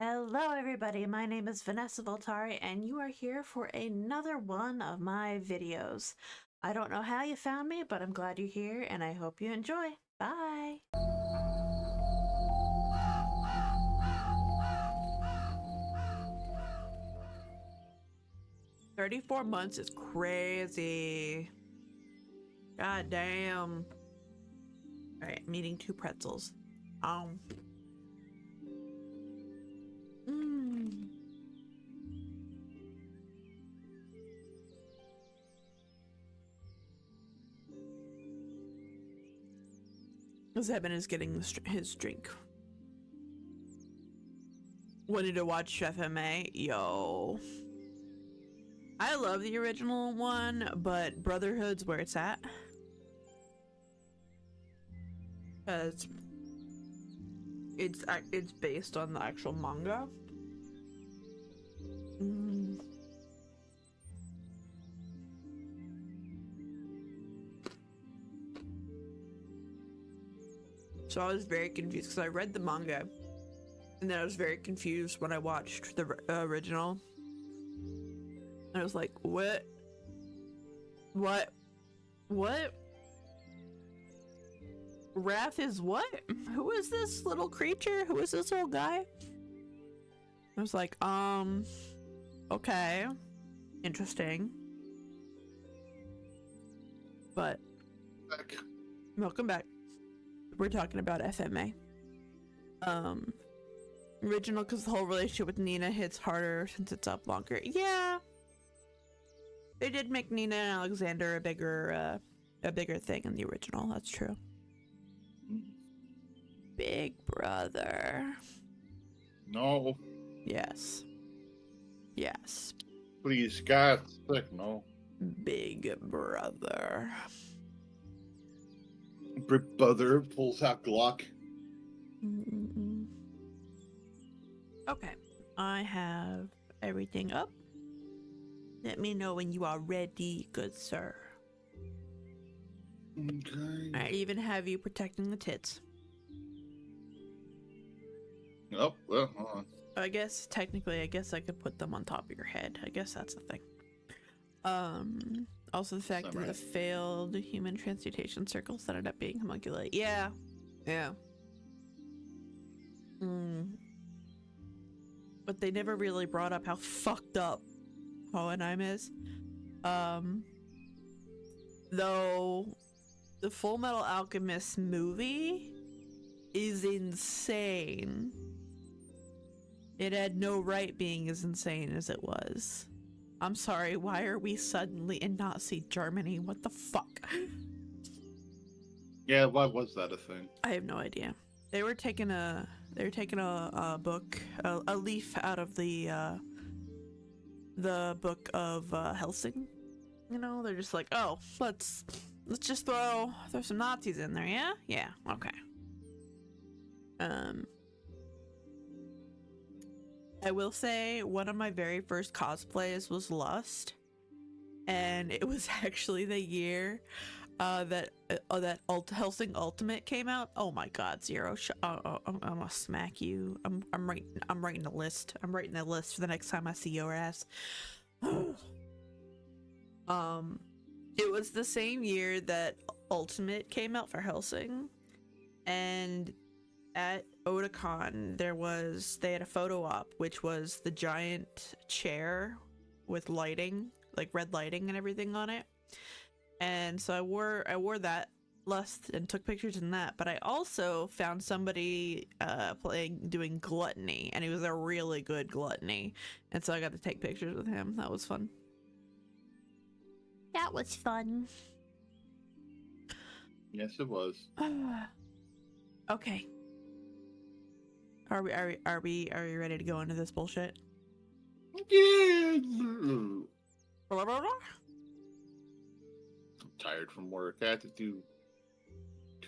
Hello, everybody. My name is Vanessa Voltari, and you are here for another one of my videos. I don't know how you found me, but I'm glad you're here, and I hope you enjoy. Bye! 34 months is crazy. God damn. Alright, I'm eating 2 pretzels. Um. Mmm. Zebin is getting his drink. Wanted to watch FMA? Yo. I love the original one, but Brotherhood's where it's at. Because it's based on the actual manga. So I was very confused because I read the manga, and then I was very confused when I watched the original. I was like, what? What? What? Wrath is what? Who is this little creature? Who is this old guy? I was like, okay. Interesting. But welcome back. We're talking about FMA. Original because the whole relationship with Nina hits harder since it's up longer. Yeah. They did make Nina and Alexander a bigger thing in the original. That's true. Big brother. No. Yes. Yes. Please, God, sick, no. Big brother. Big brother pulls out Glock. Okay. I have everything up. Let me know when you are ready, good sir. Okay. I even have you protecting the tits. Oh, well, hold on. I guess, technically, I could put them on top of your head. I guess that's the thing. Also the fact that the failed human transmutation circles ended up being homunculate. Yeah. Yeah. But they never really brought up how fucked up Hohenheim is. Though the Full Metal Alchemist movie is insane. It had no right being as insane as it was. I'm sorry, why are we suddenly in Nazi Germany? What the fuck? Yeah, why was that a thing? I have no idea. They were taking a book, a leaf out of the book of Helsing. You know, they're just like, oh, let's just throw some Nazis in there, yeah? Yeah, okay. I will say one of my very first cosplays was Lust, and it was actually the year that Helsing Ultimate came out. Oh my God, Zero! I'm gonna smack you. I'm writing a list. I'm writing a list for the next time I see your ass. It was the same year that Ultimate came out for Helsing, and at Otakon they had a photo op, which was the giant chair with lighting, like red lighting and everything on it. And so I wore that Lust and took pictures in that, but I also found somebody doing Gluttony, and he was a really good Gluttony, and so I got to take pictures with him. That was fun. That was fun. Yes, it was. Okay. Are we ready to go into this bullshit? Yeah. Blah, blah, blah. I'm tired from work. I had to do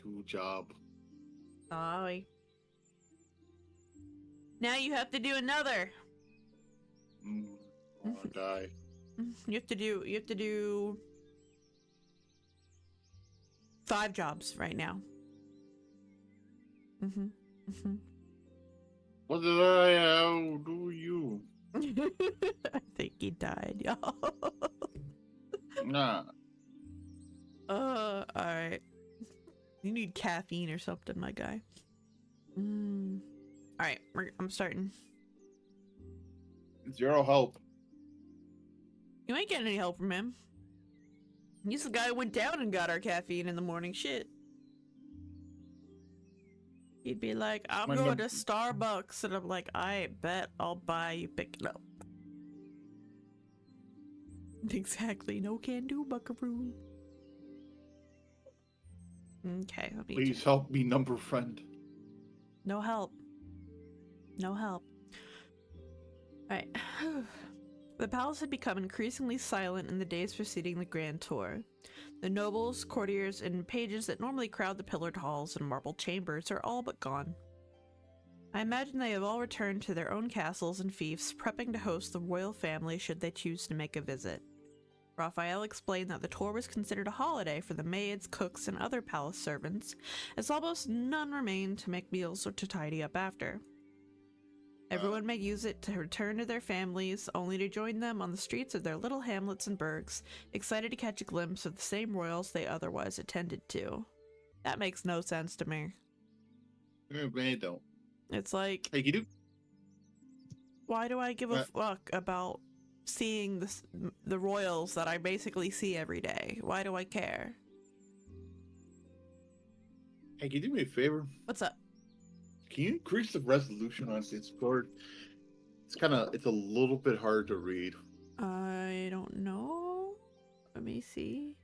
2 jobs. Sorry. Now you have to do another. I wanna die. You have to do 5 jobs right now. What did I do you? I think he died, y'all. Nah. Alright. You need caffeine or something, my guy. Alright, I'm starting. Zero help. You ain't getting any help from him. He's the guy who went down and got our caffeine in the morning. Shit. He'd be like, I'm going to Starbucks. And I'm like, I bet I'll buy you pick it up. Exactly. No can do, buckaroo. Okay. Please help me, number friend. No help. No help. Alright. The palace had become increasingly silent in the days preceding the grand tour. The nobles, courtiers, and pages that normally crowd the pillared halls and marble chambers are all but gone. I imagine they have all returned to their own castles and fiefs, prepping to host the royal family should they choose to make a visit. Raphael explained that the tour was considered a holiday for the maids, cooks, and other palace servants, as almost none remained to make meals or to tidy up after. Everyone may use it to return to their families, only to join them on the streets of their little hamlets and burgs, excited to catch a glimpse of the same royals they otherwise attended to. That makes no sense to me. It don't. It's like, hey, you do? Why do I give a fuck about seeing the royals that I basically see every day? Why do I care? Hey, can you do me a favor? What's up? Can you increase the resolution on Discord? It's a little bit hard to read. I don't know. Let me see.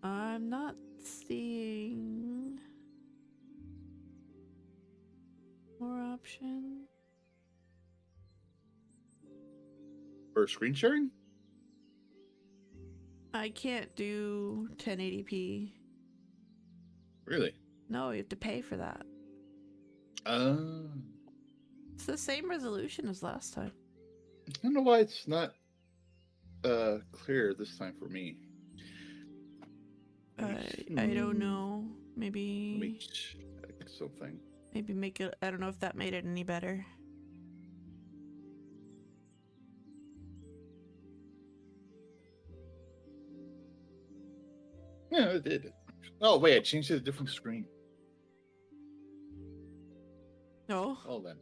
I'm not seeing more options. For screen sharing? I can't do 1080p. Really? No, you have to pay for that. It's the same resolution as last time. I don't know why it's not clear this time for me. I don't know. Maybe. Let me check something. Maybe make it. I don't know if that made it any better. Yeah, it did. Oh wait, I changed it to a different screen. No. Oh then.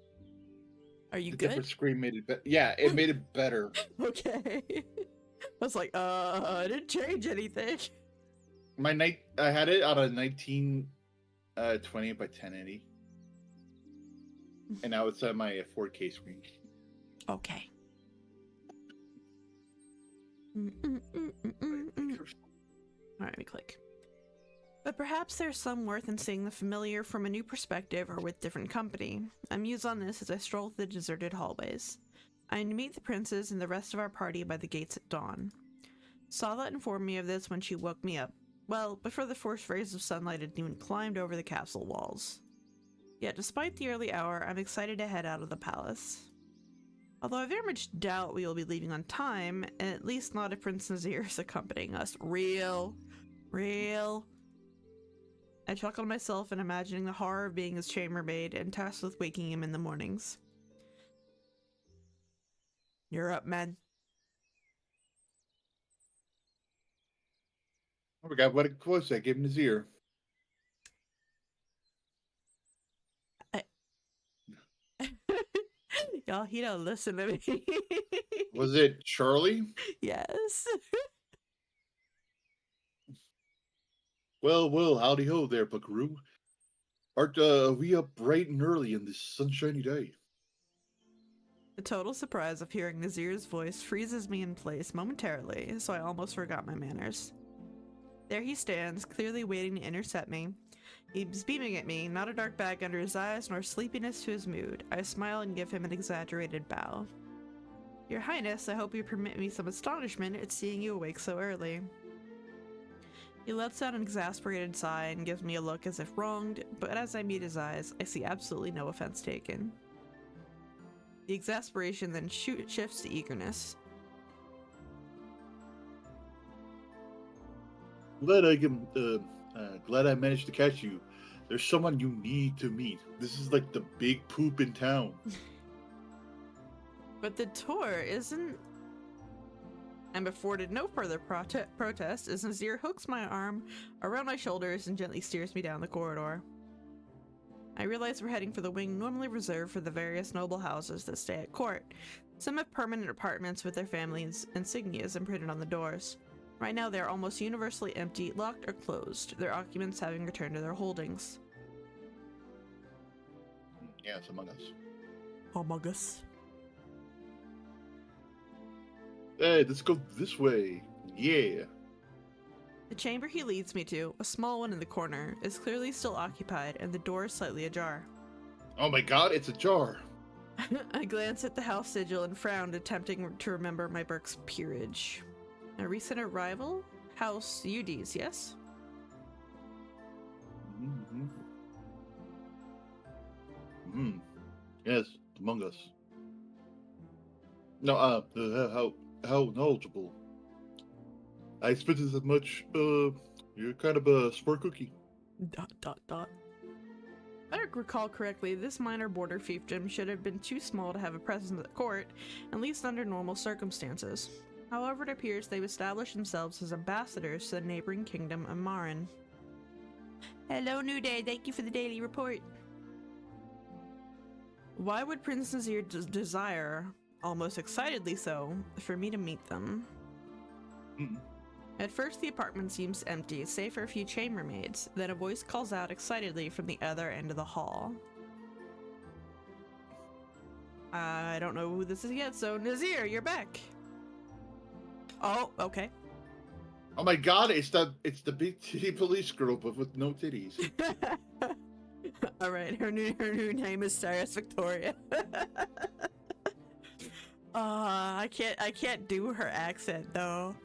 Are you the good? Different screen made it better. Yeah, it made it better. Okay. I was like, I didn't change anything. I had it on a 1920 by 1080, and now it's on my 4K screen. Okay. Alright, let me click. But perhaps there's some worth in seeing the familiar from a new perspective or with different company. I muse on this as I stroll through the deserted hallways. I meet the princes and the rest of our party by the gates at dawn. Sala informed me of this when she woke me up. Well, before the first rays of sunlight had even climbed over the castle walls. Yet despite the early hour, I'm excited to head out of the palace. Although I very much doubt we will be leaving on time, and at least not if Prince Nazir is accompanying us. Real. I chuckle to myself and imagining the horror of being his chambermaid and tasked with waking him in the mornings. You're up, man. I forgot what it was. I gave him his ear. Y'all, he don't listen to me. Was it Charlie? Yes. Well, howdy ho there, buckaroo. Aren't we up bright and early in this sunshiny day? The total surprise of hearing Nazir's voice freezes me in place momentarily, so I almost forgot my manners. There he stands, clearly waiting to intercept me. He's beaming at me, not a dark bag under his eyes, nor sleepiness to his mood. I smile and give him an exaggerated bow. Your Highness, I hope you permit me some astonishment at seeing you awake so early. He lets out an exasperated sigh and gives me a look as if wronged, but as I meet his eyes, I see absolutely no offense taken. The exasperation then shifts to eagerness. Glad I managed to catch you. There's someone you need to meet. This is like the big poop in town. But the tour isn't... I'm afforded no further protest as Nazir hooks my arm around my shoulders and gently steers me down the corridor. I realize we're heading for the wing normally reserved for the various noble houses that stay at court. Some have permanent apartments with their families' insignias imprinted on the doors. Right now they are almost universally empty, locked, or closed, their occupants having returned to their holdings. Yeah, it's Among Us. Among Us. Hey, let's go this way. Yeah. The chamber he leads me to, a small one in the corner, is clearly still occupied and the door is slightly ajar. Oh my god, it's a jar. I glance at the house sigil and frowned, attempting to remember my Burke's peerage. A recent arrival? House Udes, yes? Mm-hmm. Mm-hmm. Yes, Among Us. No, how knowledgeable. I expected as much. You're kind of a sport cookie. ... If I recall correctly, this minor border fiefdom should have been too small to have a presence at court, at least under normal circumstances. However, it appears they've established themselves as ambassadors to the neighboring kingdom of Marin. Hello, New Day. Thank you for the daily report. Why would Prince Nazir desire, almost excitedly so, for me to meet them? At first, the apartment seems empty, save for a few chambermaids. Then a voice calls out excitedly from the other end of the hall. I don't know who this is yet, so Nazir, you're back. Oh, okay. Oh my god, it's the big titty police girl, but with no titties. All right, her new name is Cyrus Victoria. I can't do her accent though.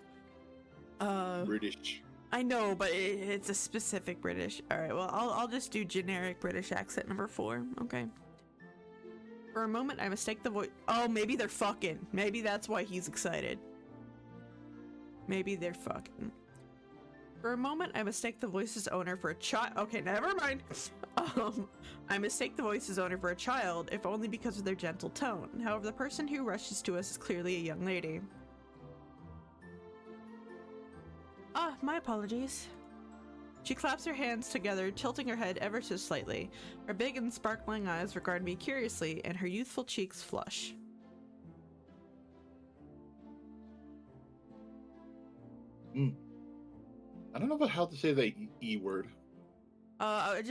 British. I know, but it's a specific British. All right, well, I'll just do generic British accent number 4. Okay. For a moment, I mistake the voice. Oh, maybe they're fucking. Maybe that's why he's excited. Maybe they're fucking. For a moment, I mistake the voice's owner for a child. Okay, never mind. I mistake the voice's owner for a child, if only because of their gentle tone. However, the person who rushes to us is clearly a young lady. Ah, my apologies. She claps her hands together, tilting her head ever so slightly. Her big and sparkling eyes regard me curiously, and her youthful cheeks flush. I don't know about how to say the E word. I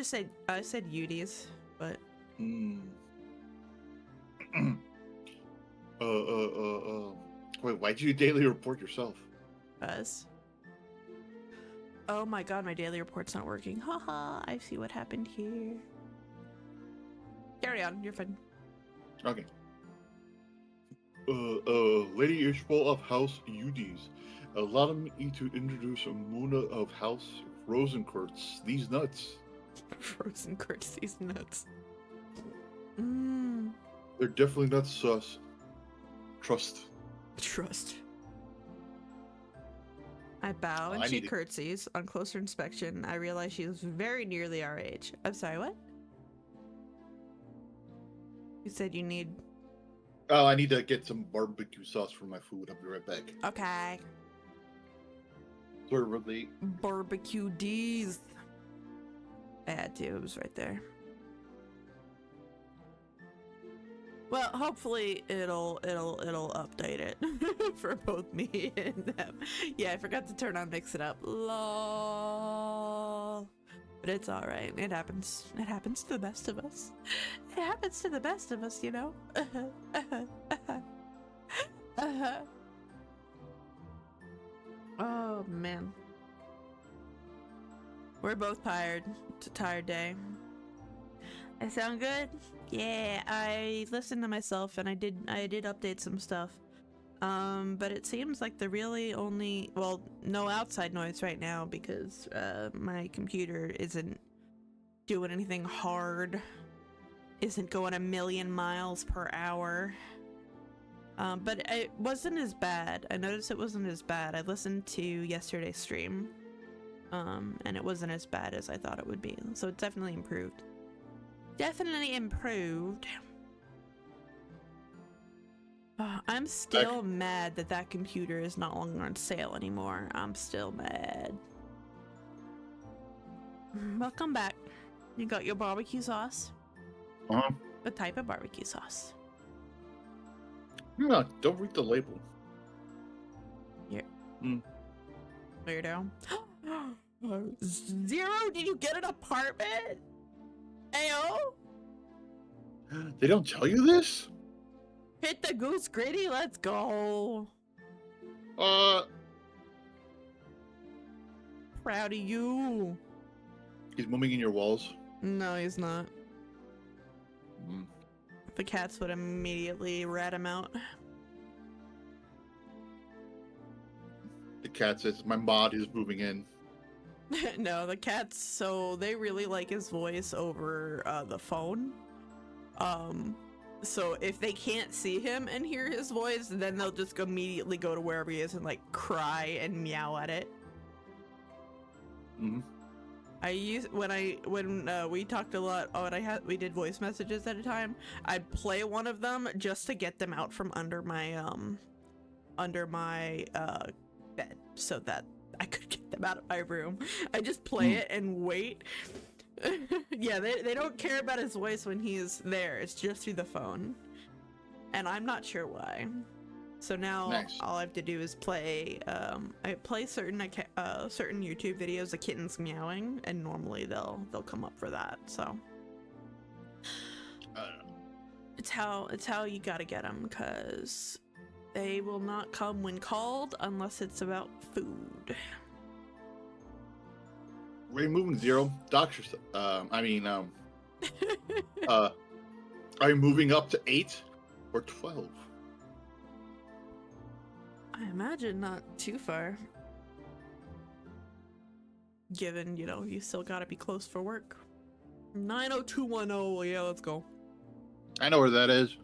said Udes, but... Wait, why'd you daily report yourself? Oh my god, my daily report's not working. Haha, I see what happened here. Carry on, you're fine. Okay. Lady Ishbal of House Udes. Allow me to introduce Muna of House Rosenkurtz. These nuts. Rosenkurtz, these nuts. They're definitely not sus. Trust. I bow and she curtsies. On closer inspection, I realize she is very nearly our age. I'm sorry, what? You said you need... Oh, I need to get some barbecue sauce for my food. I'll be right back. Okay. Sorry, we're late. Barbecue D's. I had to. It was right there. Well, hopefully it'll update it for both me and them. Yeah, I forgot to turn on Mix It Up. Lol. But it's all right. It happens. It happens to the best of us. It happens to the best of us, you know. Oh man. We're both tired. It's a tired day. I sound good? Yeah, I listened to myself and I did update some stuff. But it seems like the really only, well, no outside noise right now because my computer isn't doing anything hard, isn't going a million miles per hour. But it wasn't as bad. I noticed it wasn't as bad. I listened to yesterday's stream, and it wasn't as bad as I thought it would be. So it definitely improved. Definitely improved. I'm still mad that that computer is not longer on sale anymore. I'm still mad. Welcome back. You got your barbecue sauce? What type of barbecue sauce? No, don't read the label. Here. Weirdo. Zero, did you get an apartment? Ayo? They don't tell you this? Hit the goose gritty, let's go. Proud of you. He's moving in your walls. No, he's not. The cats would immediately rat him out. The cat says, my mod is moving in. No, the cats, so they really like his voice over the phone. So if they can't see him and hear his voice, then they'll just immediately go to wherever he is and like cry and meow at it. When we talked a lot, we did voice messages at a time. I'd play one of them just to get them out from under my bed so that I could get them out of my room. I just play it and wait. Yeah, they don't care about his voice when he's there. It's just through the phone, and I'm not sure why. So now all I have to do is play. I play certain YouTube videos of kittens meowing, and normally they'll come up for that. So it's how you gotta get them, cause they will not come when called unless it's about food. Where are you moving, Zero? Doctor, are you moving up to 8 or 12? I imagine not too far. Given, you still gotta be close for work. 90210, yeah, let's go. I know where that is.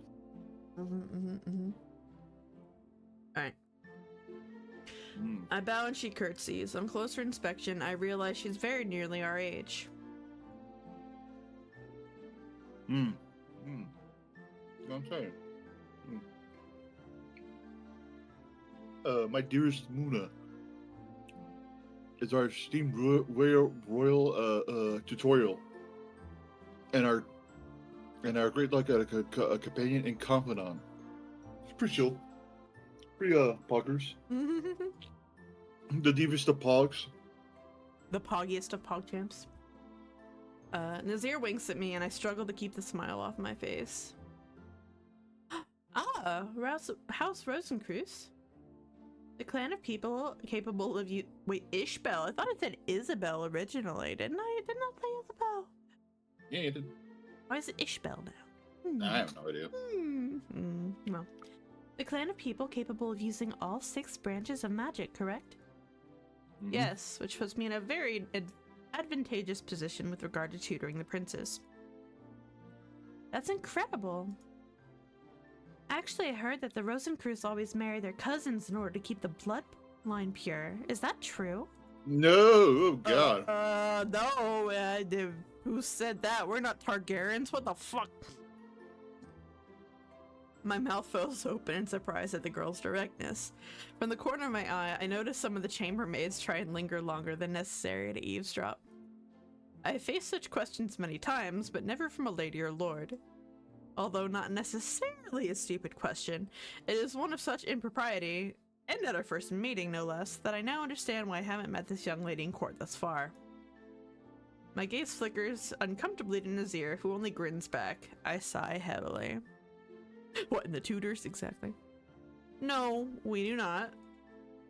Alright. I bow and she curtsies. On closer inspection, I realize she's very nearly our age. I'm saying. My dearest Muna is our esteemed royal tutorial, and our great luck at a companion and confidant. It's pretty chill. Pretty poggers. The deepest of pogs. The poggiest of pog champs. Nazir winks at me and I struggle to keep the smile off my face. House Rosencreuz. The clan of people capable of you. Wait, Ishbel. I thought it said Isabel originally, didn't I? Didn't I say Isabel? Yeah, you did. Why is it Ishbel now? I have no idea. Well, the clan of people capable of using all 6 branches of magic, correct? Yes, which puts me in a very advantageous position with regard to tutoring the princes. That's incredible. Actually, I heard that the Rosencreuz always marry their cousins in order to keep the bloodline pure. Is that true? No, oh god. No, who said that? We're not Targaryens, what the fuck? My mouth falls open in surprise at the girl's directness. From the corner of my eye, I notice some of the chambermaids try and linger longer than necessary to eavesdrop. I have faced such questions many times, but never from a lady or lord. Although not necessarily a stupid question, it is one of such impropriety, and at our first meeting no less, that I now understand why I haven't met this young lady in court thus far. My gaze flickers uncomfortably to Nazir, who only grins back. I sigh heavily. What, in the tutors, exactly? No, we do not.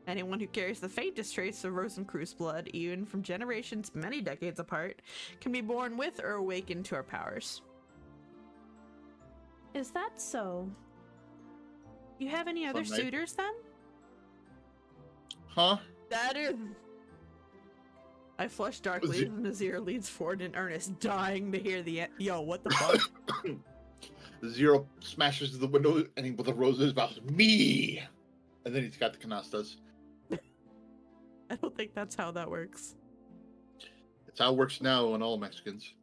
Anyone who carries the faintest trace of Rosencreuz blood, even from generations many decades apart, can be born with or awakened to our powers. Is that so? You have any other Fun night. suitors then? Huh? That is. I flush darkly as Nazir leans forward in earnest, dying to hear the yo. What the fuck? Zero smashes the window and he with a rose in his mouth. Me. And then he's got the canastas. I don't think that's how that works. It's how it works now on all Mexicans.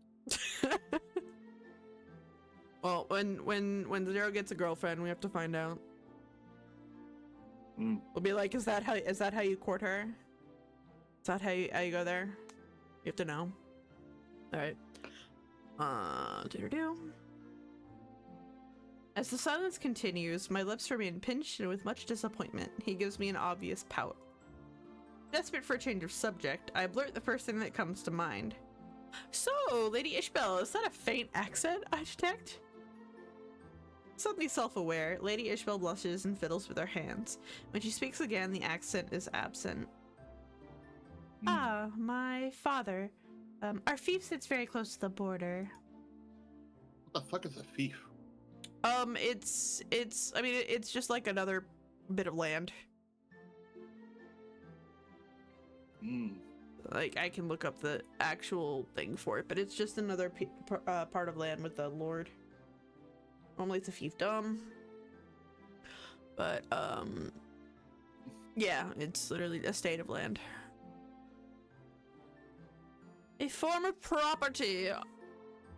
Well, when Zero gets a girlfriend, we have to find out. We'll be like, is that how you court her? Is that how you go there? You have to know. All right. Do. As the silence continues, my lips remain pinched and with much disappointment. He gives me an obvious pout. Desperate for a change of subject, I blurt the first thing that comes to mind. So, Lady Ishbel, is that a faint accent I detect? Suddenly self-aware, Lady Ishbel blushes and fiddles with her hands. When she speaks again, the accent is absent. Ah, my father. Our fief sits very close to the border. What the fuck is a fief? It's just like another bit of land. Like, I can look up the actual thing for it, but it's just another part of land with the lord. Normally it's a fiefdom. But, yeah, it's literally a state of land. A form of property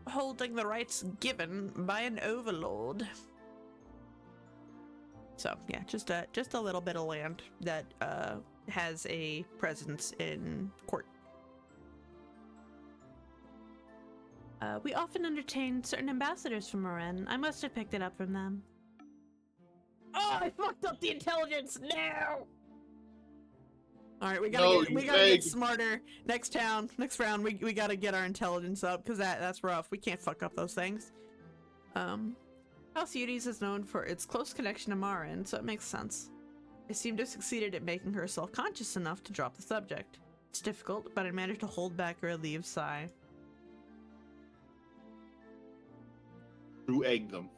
holding the rights given by an overlord. So, yeah, just a little bit of land that, has a presence in court. We often entertain certain ambassadors from Moren. I must have picked it up from them. Oh, I fucked up the intelligence now! Alright, we gotta get smarter. Next round, we gotta get our intelligence up, because that's rough. We can't fuck up those things. House Udes is known for its close connection to Marin, so it makes sense. I seem to have succeeded at making her self-conscious enough to drop the subject. It's difficult, but I managed to hold back a relieved sigh. Who egged them?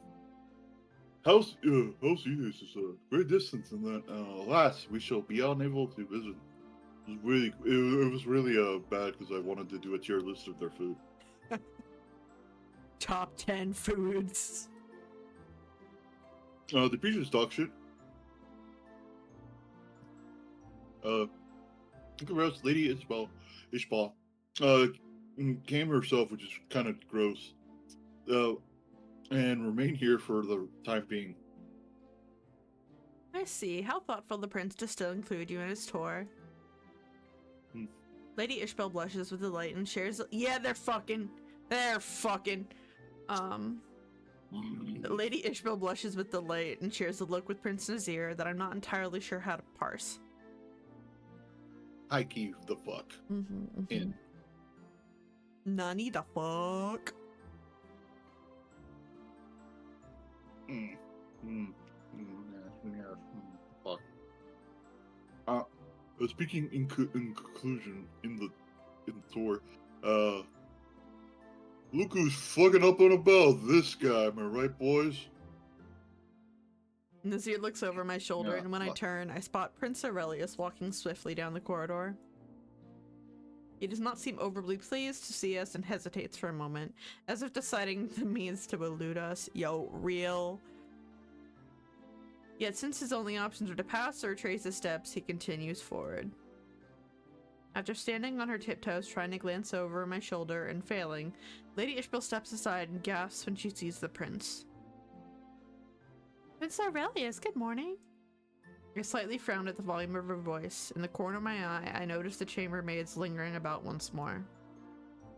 House Udes is a great distance, and that alas, we shall be unable to visit. It was really bad because I wanted to do a tier list of their food. Top 10 foods. The previous dog shit. Think about Lady Ishbal, came herself, which is kind of gross, and remain here for the time being. I see. How thoughtful the prince to still include you in his tour. Lady Ishbel blushes with delight and shares. Yeah, they're fucking. Lady Ishbel blushes with delight and shares a look with Prince Nazir that I'm not entirely sure how to parse. High key, the fuck. In. Nani the fuck? Fuck. Speaking in conclusion, in the tour, look who's fucking up and about. This guy, am I right, boys? Nazir looks over my shoulder, and when I turn, I spot Prince Aurelius walking swiftly down the corridor. He does not seem overly pleased to see us and hesitates for a moment, as if deciding the means to elude us. Yo, real. Yet since his only options are to pass or retrace his steps, he continues forward. After standing on her tiptoes trying to glance over my shoulder and failing, Lady Ishbel steps aside and gasps when she sees the prince. Prince Aurelius, good morning. I slightly frowned at the volume of her voice. In the corner of my eye, I noticed the chambermaids lingering about once more.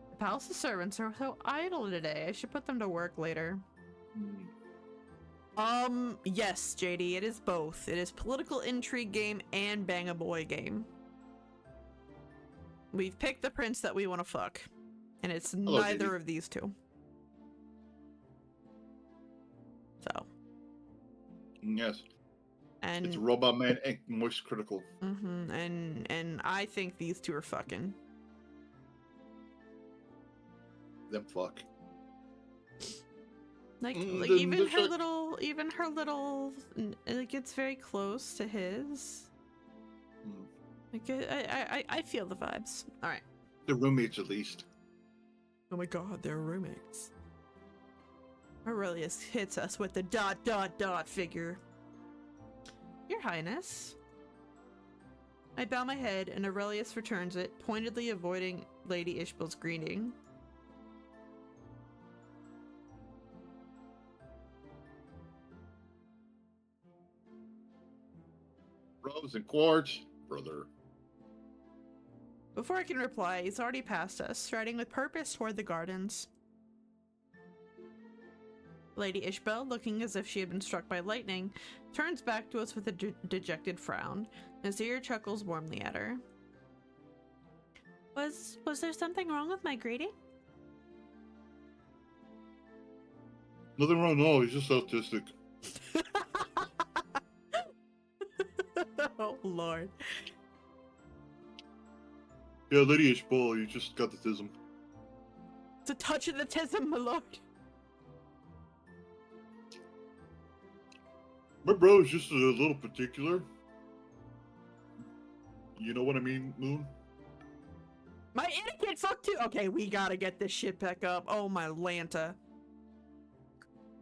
The palace's servants are so idle today. I should put them to work later. Yes, JD, it is both. It is political intrigue game and bang a boy game. We've picked the prince that we want to fuck, and it's neither of these two. So. Yes. And it's Robot Man and Moist Critical. And I think these two are fucking. Them fuck. Like Then even just her like, little, it gets very close to his. hmm, Like I feel the vibes. All right. the roommates at least. Oh my god, they're roommates. Aurelius hits us with the ... figure. Your Highness. I bow my head and Aurelius returns it, pointedly avoiding Lady Ishbel's greeting. Rose and quartz, brother. Before I can reply, he's already passed us, striding with purpose toward the gardens. Lady Ishbel, looking as if she had been struck by lightning, turns back to us with a dejected frown. Nazir chuckles warmly at her. Was there something wrong with my greeting? Nothing wrong at all. He's just autistic. Oh lord. Yeah, Lady Ishbal, you just got the tism. It's a touch of the tism, my lord. My bro is just a little particular. You know what I mean, Moon? My etiquette fuck too. Okay, we gotta get this shit back up. Oh my Lanta.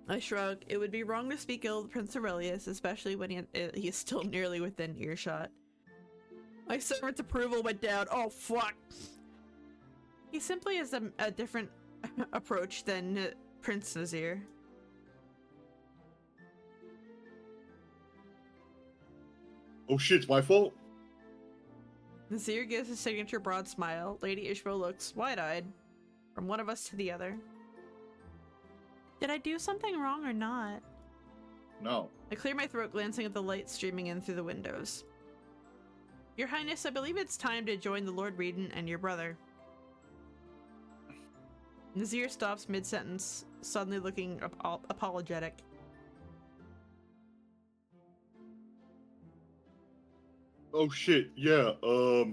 I shrug. It would be wrong to speak ill of Prince Aurelius, especially when he's still nearly within earshot. My servant's approval went down. Oh fuck. He simply has a different approach than Prince Nazir. Oh shit, it's my fault? Nazir gives his signature broad smile. Lady Ishbel looks wide-eyed from one of us to the other. Did I do something wrong or not? No. I clear my throat, glancing at the light streaming in through the windows. Your Highness, I believe it's time to join the Lord Regent and your brother. Nazir stops mid-sentence, suddenly looking apologetic. Oh shit, yeah, a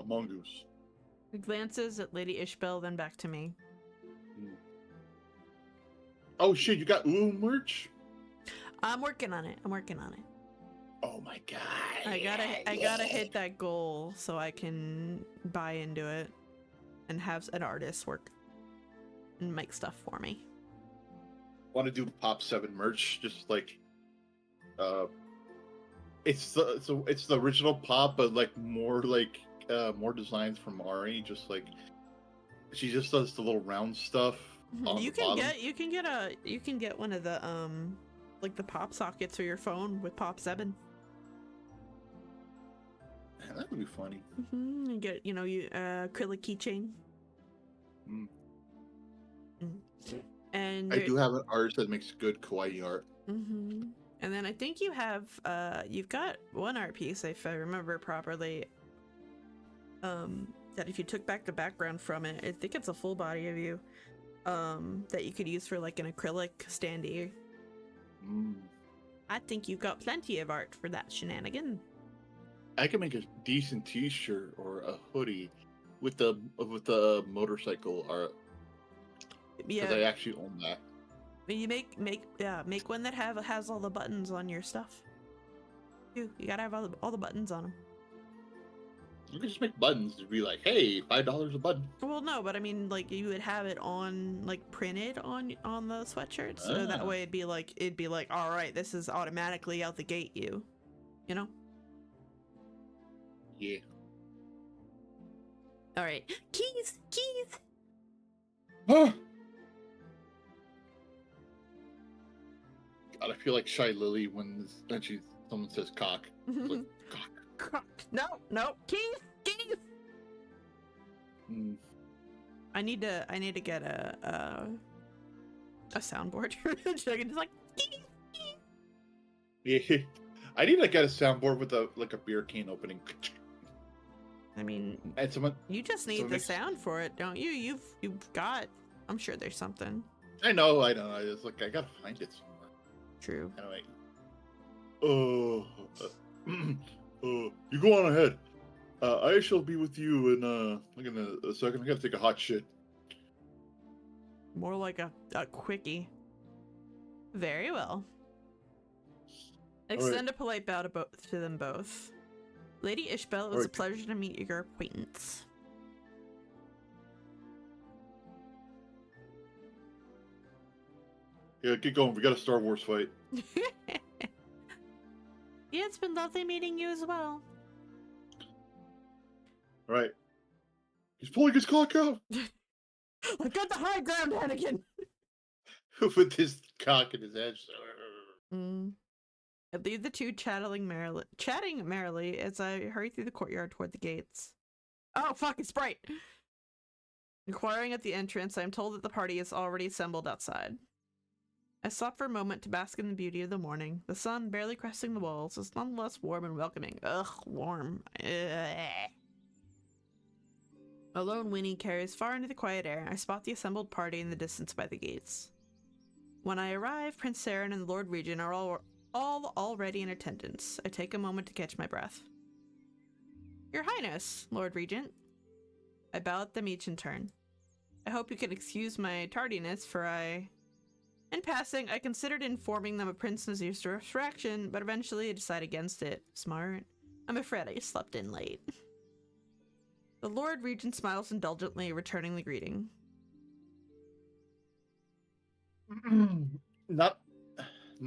mongoose. He glances at Lady Ishbel, then back to me. Oh shit, you got merch? I'm working on it. Oh my god. I gotta hit that goal so I can buy into it and have an artist work and make stuff for me. Want to do Pop 7 merch, just like it's the original Pop, but like more more designs from Ari, just like she just does the little round stuff on You the can bottom. you can get one of the like the pop sockets for your phone with Pop 7. Man, that would be funny. You get, you acrylic keychain. Mm. And I do have an artist that makes good kawaii art. And then I think you have you've got one art piece, if I remember properly, that if you took back the background from it, I think it's a full body of you, that you could use for like an acrylic standee. I think you've got plenty of art for that shenanigan. I can make a decent T-shirt or a hoodie with the motorcycle art. Because I actually own that. You make one that has all the buttons on your stuff. You gotta have all the buttons on them. You can just make buttons to be like, hey, $5 a button. Well, no, but I mean, like, you would have it on, like, printed on the sweatshirt, so that way it'd be like, all right, this is automatically out the gate, you know? Yeah. All right, keys. Huh? God, I feel like Shy Lily when someone says cock. Like, cock. No, keys. I need to get a soundboard. So I can just like. Yeah, I need to get a soundboard with a beer can opening. I mean, and someone. You just need the sound for it, don't you? You've got. I'm sure there's something. I know. I just like I gotta find it somewhere. True. Anyway. You go on ahead. I shall be with you in a second. I gotta take a hot shit. More like a quickie. Very well. Extend a polite bow to them both. Lady Ishbel, it was a pleasure to meet your acquaintance. Yeah, get going. We got a Star Wars fight. Yeah, it's been lovely meeting you as well. All right. He's pulling his cock out. I've got the high ground, Anakin. With his cock in his head. I leave the two chatting merrily as I hurry through the courtyard toward the gates. Oh, fuck, it's Sprite! Inquiring at the entrance, I am told that the party is already assembled outside. I stop for a moment to bask in the beauty of the morning. The sun, barely cresting the walls, is nonetheless warm and welcoming. Ugh, warm. Ugh. A lone whinny carries far into the quiet air. I spot the assembled party in the distance by the gates. When I arrive, Prince Saren and the Lord Regent are all already in attendance. I take a moment to catch my breath. Your Highness, Lord Regent. I bow at them each in turn. I hope you can excuse my tardiness, for in passing, I considered informing them of Prince Nazir's distraction, but eventually I decided against it. Smart. I'm afraid I slept in late. The Lord Regent smiles indulgently, returning the greeting. Not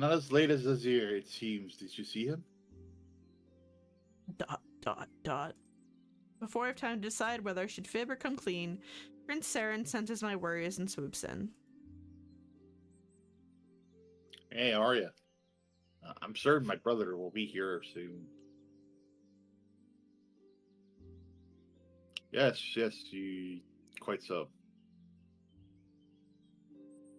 as late as Azir, it seems. Did you see him? ... Before I have time to decide whether I should fib or come clean, Prince Saren senses my worries and swoops in. Hey, how are you? I'm certain my brother will be here soon. Yes, quite so.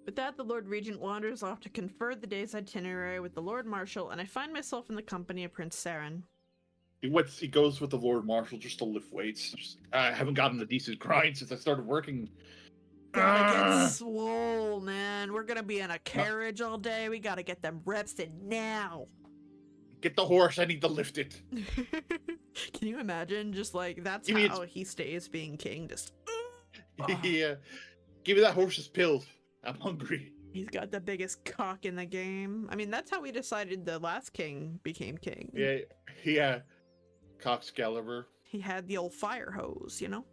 With that, the Lord Regent wanders off to confer the day's itinerary with the Lord Marshal, and I find myself in the company of Prince Saren. He goes with the Lord Marshal just to lift weights. I haven't gotten a decent grind since I started working. Gotta get swole, man. We're gonna be in a carriage all day. We gotta get them reps in now. Get the horse. I need to lift it. Can you imagine? Just like, that's how he stays being king. Just. Yeah. Give me that horse's pills. I'm hungry. He's got the biggest cock in the game. I mean, that's how we decided the last king became king. Yeah. Coxcalibur. He had the old fire hose, you know?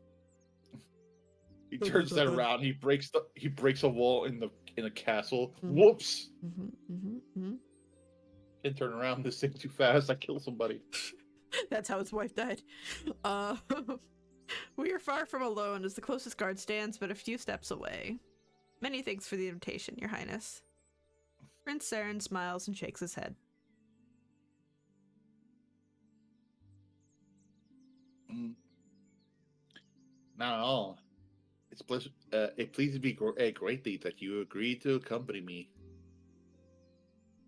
He turns that around. He breaks a wall in a castle. Mm-hmm. Whoops! Mm-hmm. Can't turn around this thing too fast. I kill somebody. That's how his wife died. We are far from alone as the closest guard stands but a few steps away. Many thanks for the invitation, Your Highness. Prince Saren smiles and shakes his head. Not at all. It pleases me greatly that you agreed to accompany me.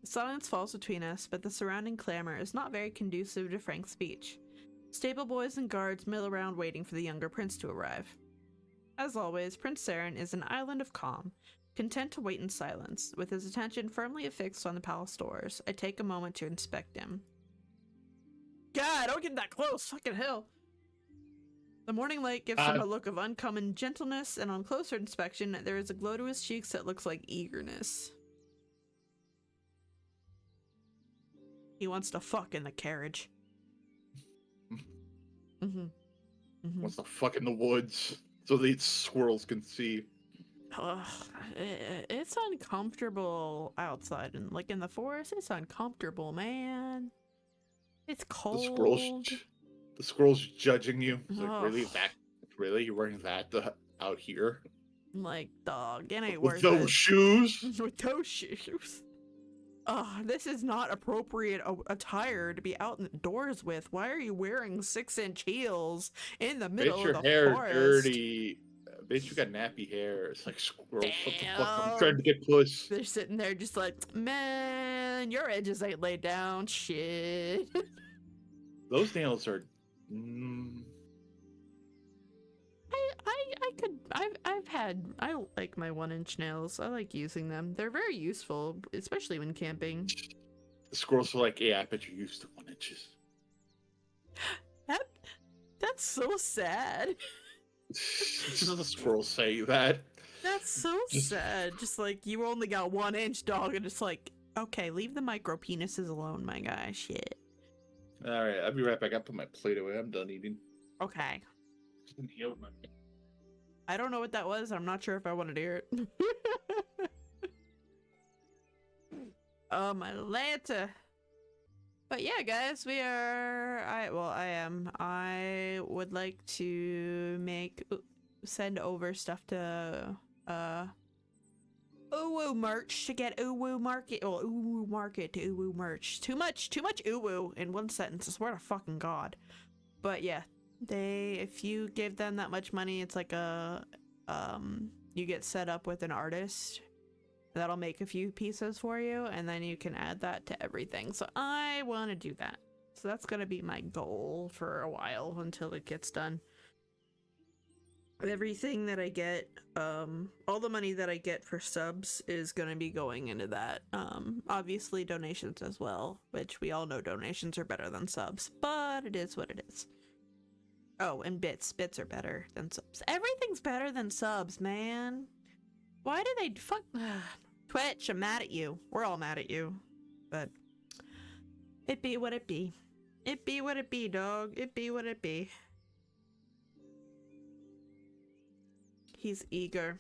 The silence falls between us, but the surrounding clamor is not very conducive to frank speech. Stable boys and guards mill around waiting for the younger prince to arrive. As always, Prince Saren is an island of calm, content to wait in silence. With his attention firmly affixed on the palace doors, I take a moment to inspect him. God, don't get that close, fucking hell! The morning light gives him a look of uncommon gentleness, and on closer inspection, there is a glow to his cheeks that looks like eagerness. He wants to fuck in the carriage. Wants to fuck in the woods so the squirrels can see. It's uncomfortable outside, and like in the forest, it's uncomfortable, man. It's cold. The squirrel's judging you. It's like, really? You're wearing that out here? Like, dog, it ain't with worth it. Those shoes? With those shoes. This is not appropriate attire to be out indoors with. Why are you wearing 6-inch heels in the middle of the forest? Your hair dirty. Bitch, you got nappy hair. It's like, squirrels, what the fuck? I'm trying to get puss. They're sitting there just like, man, your edges ain't laid down. Shit. Those nails are... I like my 1-inch nails. I like using them. They're very useful, especially when camping. The squirrels are like, yeah, I bet you're used to 1 inches. That's so sad. Just the squirrels say that. That's so Just sad. Just like you only got 1 inch, dog, and it's like, okay, leave the micro penises alone, my guy. Shit. all right. I'll be right back. I put my plate away. I'm done eating. Okay. I don't know what that was. I'm not sure if I wanted to hear it. Oh my Lanta. But yeah, guys, we are. I am. I would like to send over stuff to Uwu merch to get Uwu market. Well, Uwu market to Uwu merch. Too much Uwu in one sentence. I swear to fucking God. But yeah, if you give them that much money, it's like you get set up with an artist that'll make a few pieces for you, and then you can add that to everything. So I want to do that. So that's gonna be my goal for a while until it gets done. Everything that I get, all the money that I get for subs is gonna be going into that. Obviously donations as well, which we all know donations are better than subs, but it is what it is. Oh, and bits are better than subs. Everything's better than subs, man. Why do they fuck Twitch? I'm mad at you. We're all mad at you, but it be what it be. It be what it be, dog. It be what it be. He's eager.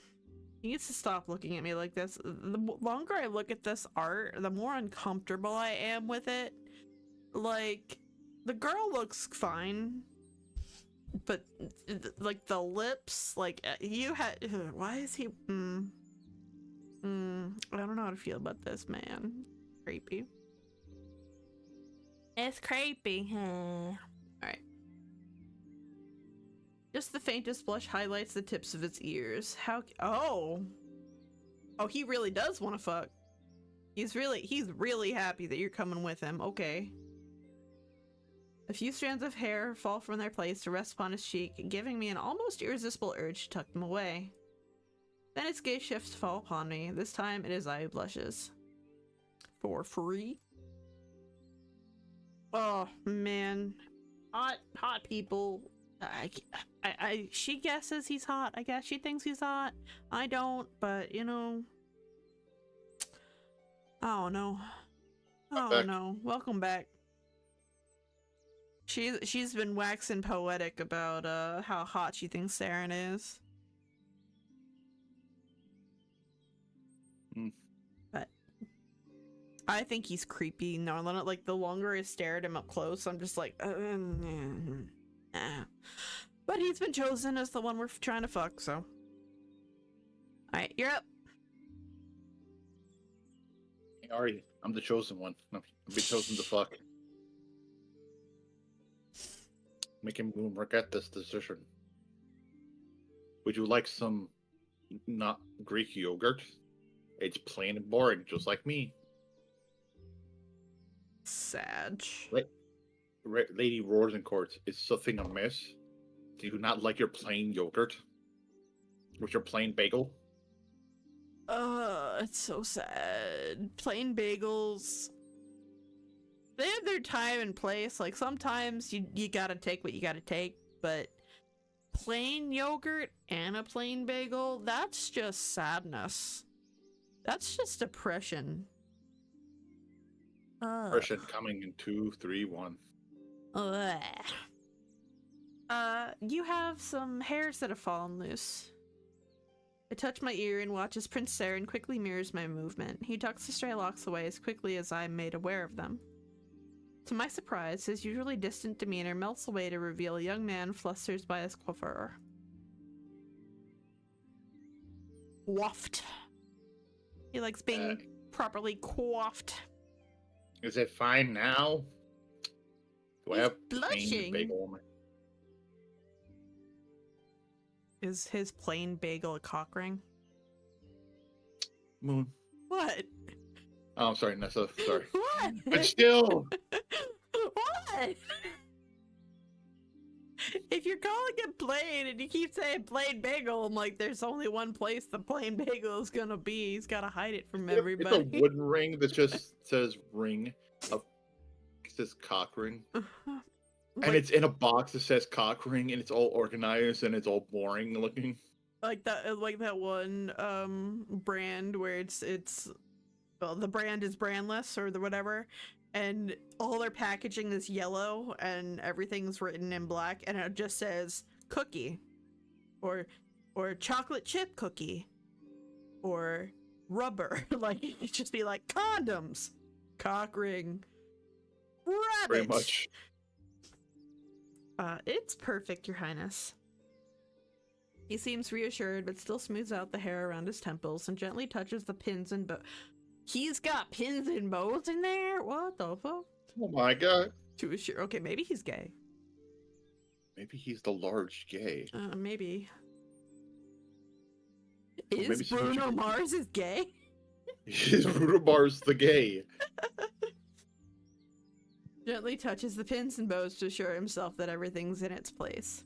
He needs to stop looking at me like this. The longer I look at this art, the more uncomfortable I am with it. Like, the girl looks fine, but like the lips, like you had. Why is he? I don't know how to feel about this, man. Creepy. It's creepy, huh? Alright. Just the faintest blush highlights the tips of its ears. Oh, he really does want to fuck. He's really happy that you're coming with him. Okay. A few strands of hair fall from their place to rest upon his cheek, giving me an almost irresistible urge to tuck them away. Then its gaze shifts to fall upon me. This time it is I who blushes. For free? Oh, man. Hot people. She guesses he's hot. I guess she thinks he's hot. I don't, but, you know. Oh, no. Oh, no. Welcome back. She's been waxing poetic about, how hot she thinks Saren is. But I think he's creepy. No, like the longer I stare at him up close, I'm just like, But he's been chosen as the one we're trying to fuck, so. Alright, you're up. Hey, Ari, I'm the chosen one. I've been chosen to fuck. Make him regret this decision. Would you like some not Greek yogurt? It's plain and boring, just like me. Sad. Lady Rosencourt, is something amiss? Do you not like your plain yogurt? With your plain bagel? It's so sad. Plain bagels. They have their time and place. Like, sometimes you gotta take what you gotta take, but plain yogurt and a plain bagel, that's just sadness. That's just depression. Depression coming in 2, 3, 1. You have some hairs that have fallen loose. I touch my ear and watch as Prince Saren quickly mirrors my movement. He tucks the stray locks away as quickly as I am made aware of them. To my surprise, his usually distant demeanor melts away to reveal a young man flustered by his coiffure. Coiffed. He likes being properly coiffed. Is it fine now? Do I have blushing. Plain bagel on my... Is his plain bagel a cock ring? Moon. What? Oh, I'm sorry, Nessa. Sorry. What? But still! What? If you're calling it plain and you keep saying plain bagel, I'm like, there's only one place the plain bagel is gonna be. He's gotta hide it from everybody. It's a wooden ring that just says ring. It says cock ring. And it's in a box that says cock ring, and it's all organized and it's all boring looking. like that one brand where it's well, the brand is brandless or the whatever, and all their packaging is yellow and everything's written in black, and it just says cookie, or chocolate chip cookie, or rubber. Like it just be like condoms, cock ring, Very rabbit. much. It's perfect, Your Highness. He seems reassured, but still smooths out the hair around his temples and gently touches the pins and bows. He's got pins and bows in there? What the fuck? Oh my god. To assure. Okay, maybe he's gay. Maybe he's the large gay. Maybe. Or Is maybe Bruno Mars is gay? Is Bruno Mars the gay? Gently touches the pins and bows to assure himself that everything's in its place.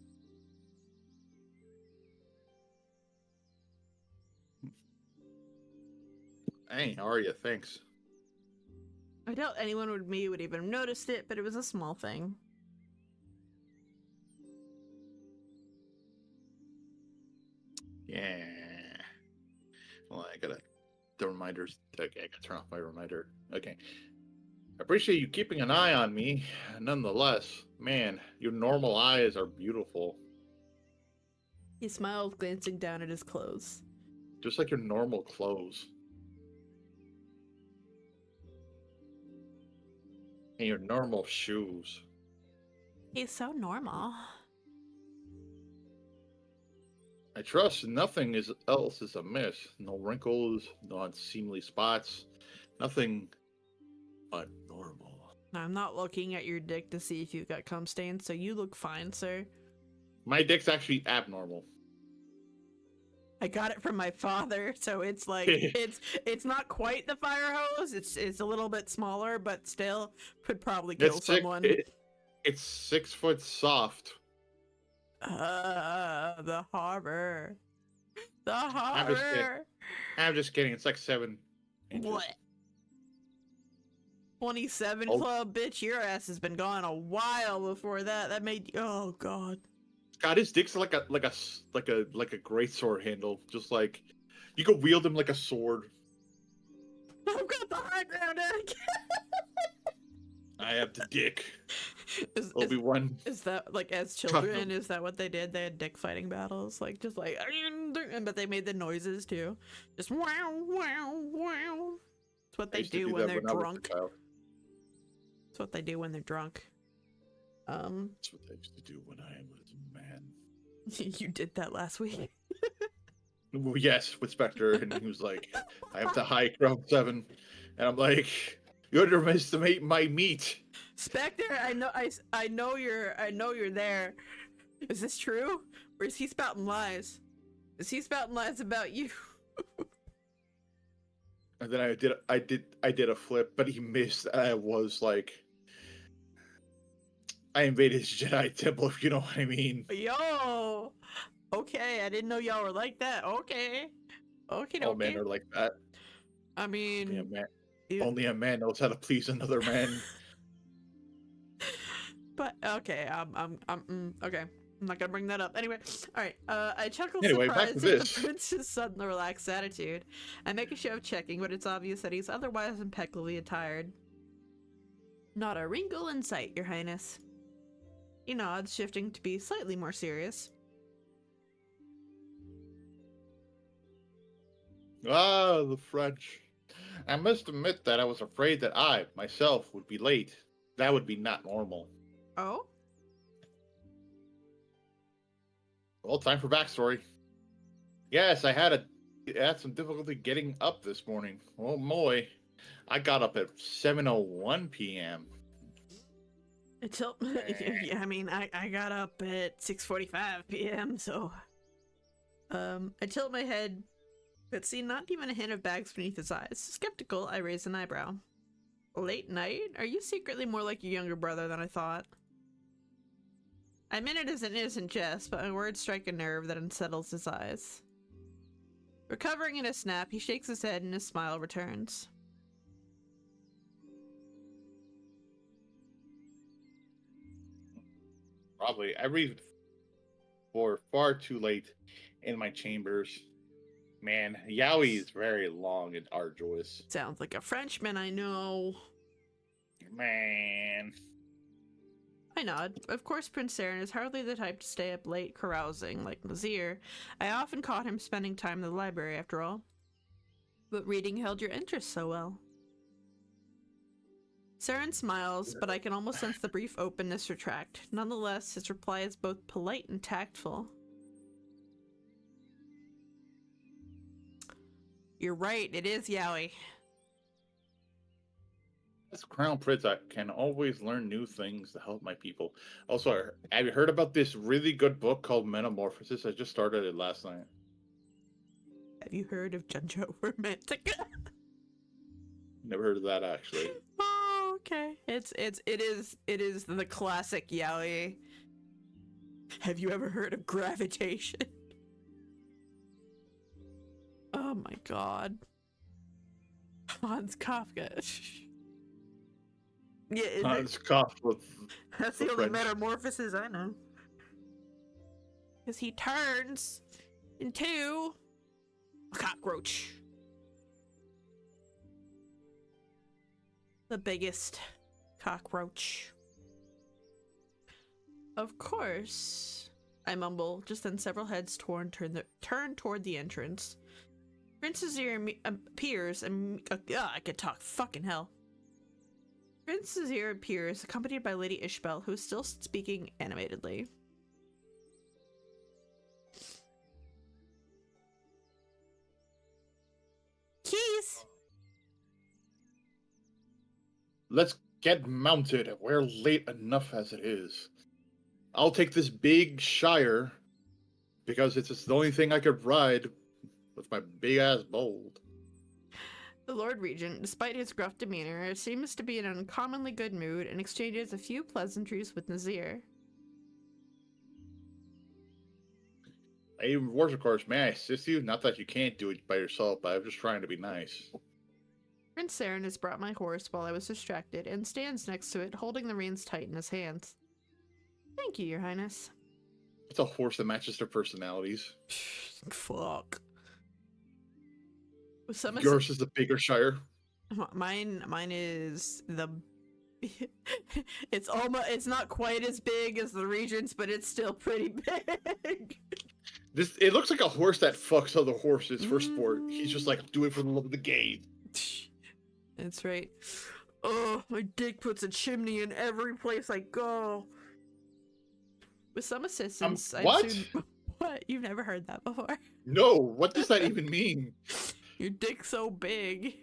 Hey, how are you? Thanks. I doubt anyone would even have noticed it, but it was a small thing. Yeah. Well, I gotta. The reminders. Okay, I gotta turn off my reminder. Okay. I appreciate you keeping an eye on me. Nonetheless, man, your normal eyes are beautiful. He smiled, glancing down at his clothes. Just like your normal clothes. And your normal shoes. He's so normal. I trust nothing else is amiss. No wrinkles, no unseemly spots. Nothing but normal. I'm not looking at your dick to see if you've got cum stains, so you look fine, sir. My dick's actually abnormal. I got it from my father, so it's like it's not quite the fire hose. It's a little bit smaller, but still could probably kill someone. It's 6 foot soft. The horror. The horror. I'm just kidding. It's like 7 inches. What? 27 Oh. club, bitch. Your ass has been gone a while before that. That made oh god. God, his dick's like a greatsword handle. Just like you could wield him like a sword. I've got the high ground, Eric. I have the dick. Obi-Wan. Is that like as children? Is that what they did? They had dick fighting battles, like just like, but they made the noises too. Just wow, wow, wow. It's what they do when they're drunk. It's what they do when they're drunk. That's what they used to do when I was a man. You did that last week. Well, yes, with Spectre, and he was like, "I have the high ground 7," and I'm like, "You underestimate my meat." Spectre, I know you're there. Is this true? Or is he spouting lies? Is he spouting lies about you? And then I did a flip, but he missed. And I was like, I invaded his Jedi temple, if you know what I mean. Yo, okay, I didn't know y'all were like that. Okay, okay. All men are like that. I mean, only a man knows how to please another man. But okay, okay. I'm not gonna bring that up. Anyway, all right. I chuckle surprised at the prince's sudden relaxed attitude. I make a show of checking, but it's obvious that he's otherwise impeccably attired. Not a wrinkle in sight, Your Highness. He nods, shifting to be slightly more serious. Ah, the French. I must admit that I was afraid that I, myself, would be late. That would be not normal. Oh? Well, time for backstory. Yes, I had some difficulty getting up this morning. Oh boy. I got up at 7:01 p.m. Yeah, I mean, I got up at 6:45 p.m., so... I tilt my head, but see not even a hint of bags beneath his eyes. Skeptical, I raise an eyebrow. Late night? Are you secretly more like your younger brother than I thought? I meant it as an innocent jest, but my words strike a nerve that unsettles his eyes. Recovering in a snap, he shakes his head and his smile returns. Probably. I read for far too late in my chambers. Man, yaoi is very long and arduous. Sounds like a Frenchman I know. Man. I nod. Of course, Prince Saren is hardly the type to stay up late carousing like Nazir. I often caught him spending time in the library, after all. But reading held your interest so well. Saren smiles, but I can almost sense the brief openness retract. Nonetheless, his reply is both polite and tactful. You're right, it is yaoi. As Crown Prince, I can always learn new things to help my people. Also, have you heard about this really good book called Metamorphosis? I just started it last night. Have you heard of Junjo Romantica? Never heard of that, actually. Oh, okay. It is the classic yaoi. Have you ever heard of Gravitation? Oh my god. Hans Kafka. Yeah, It's cough with that's the the only French. metamorphosis I know. Because he turns into a cockroach. The biggest cockroach. Of course, I mumble, just then several heads turn toward the entrance. Prince Azir appears and I could talk, fucking hell. Prince Azir appears, accompanied by Lady Ishbel, who is still speaking animatedly. Keys! Let's get mounted. We're late enough as it is. I'll take this big Shire because it's the only thing I could ride with my big ass bold. The Lord Regent, despite his gruff demeanor, seems to be in an uncommonly good mood and exchanges a few pleasantries with Nazir. Hey, Wars, of course, may I assist you? Not that you can't do it by yourself, but I'm just trying to be nice. Prince Saren has brought my horse while I was distracted and stands next to it, holding the reins tight in his hands. Thank you, Your Highness. It's a horse that matches their personalities. Fuck. With some Yours is the bigger Shire. Mine is the. It's not quite as big as the Regent's, but it's still pretty big. It looks like a horse that fucks other horses for sport. He's just like, do it for the love of the game. That's right. Oh, my dick puts a chimney in every place I go. With some assistance, what? What? You've never heard that before? No, what does that even mean? Your dick's so big,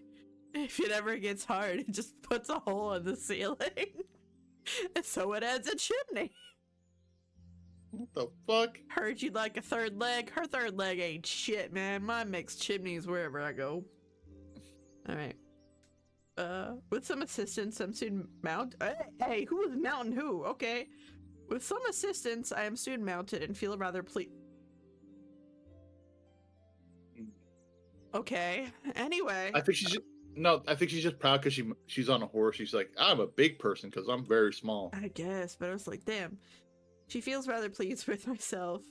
if it ever gets hard, it just puts a hole in the ceiling. And so it adds a chimney. What the fuck? Heard you'd like a third leg? Her third leg ain't shit, man. Mine makes chimneys wherever I go. Alright. With some assistance, I'm soon Hey, who is mounting who? Okay. With some assistance, I am soon mounted and feel rather Okay. Anyway. I think she's just proud because she's on a horse. She's like, I'm a big person because I'm very small. I guess, but I was like, damn. She feels rather pleased with myself.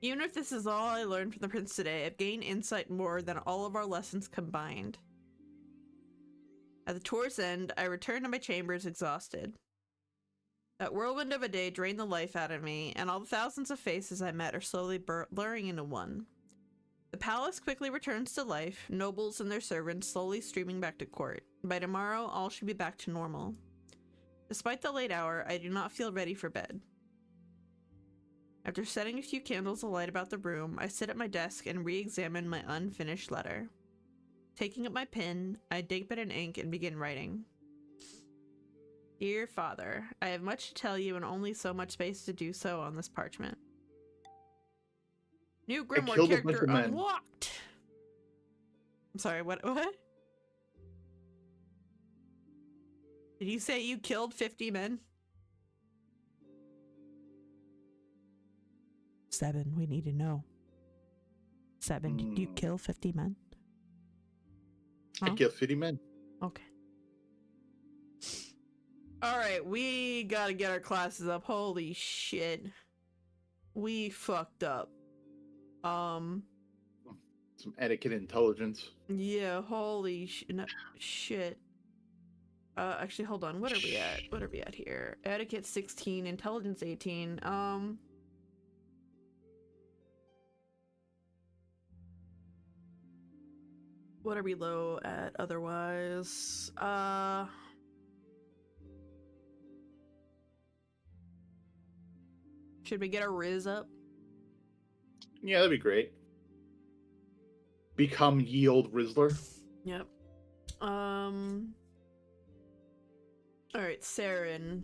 Even if this is all I learned from the prince today, I've gained insight more than all of our lessons combined. At the tour's end, I returned to my chambers exhausted. That whirlwind of a day drained the life out of me, and all the thousands of faces I met are slowly blurring into one. The palace quickly returns to life, nobles and their servants slowly streaming back to court. By tomorrow, all should be back to normal. Despite the late hour, I do not feel ready for bed. After setting a few candles alight about the room, I sit at my desk and re-examine my unfinished letter. Taking up my pen, I dip it in ink and begin writing. Dear Father, I have much to tell you and only so much space to do so on this parchment. New Grimoire character unlocked! I'm sorry, what? Did you say you killed 50 men? 7, we need to know. 7, did you kill 50 men? I killed 50 men. Okay. Alright, we gotta get our classes up. Holy shit. We fucked up. Some etiquette intelligence. Yeah, holy shit. Actually, hold on. What are we at? What are we at here? Etiquette 16, intelligence 18. What are we low at otherwise? Should we get a Riz up? Yeah, that'd be great. Become ye old Rizzler. Yep. Alright, Saren.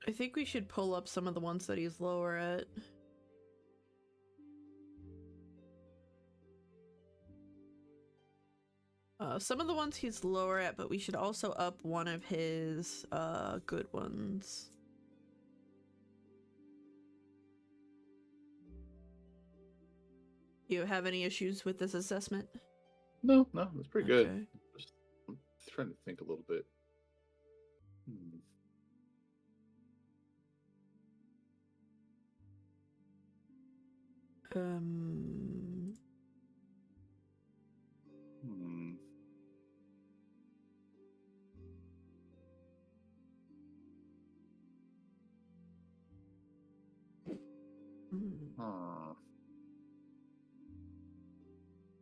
I think we should pull up some of the ones that he's lower at. Some of the ones he's lower at, but we should also up one of his good ones. You have any issues with this assessment? No, that's pretty good. Okay. I'm trying to think a little bit.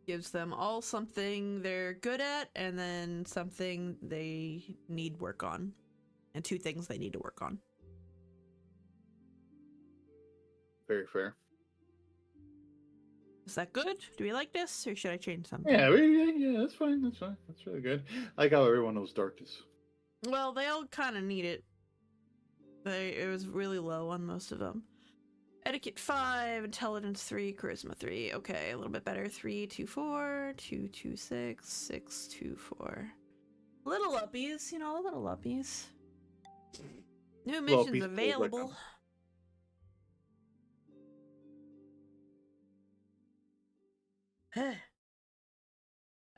Gives them all something they're good at, and then something they need work on. And 2 things they need to work on. Very fair. Is that good? Do we like this, or should I change something? Yeah, that's fine. That's fine. That's really good. I like how everyone knows darkness. Well, they all kind of need it. It was really low on most of them. Etiquette 5, intelligence 3, charisma 3. Okay, a little bit better. 3, 2, 4, 2, 2, 6, 6, 2, 4. Little uppies, you know, little uppies. New missions available.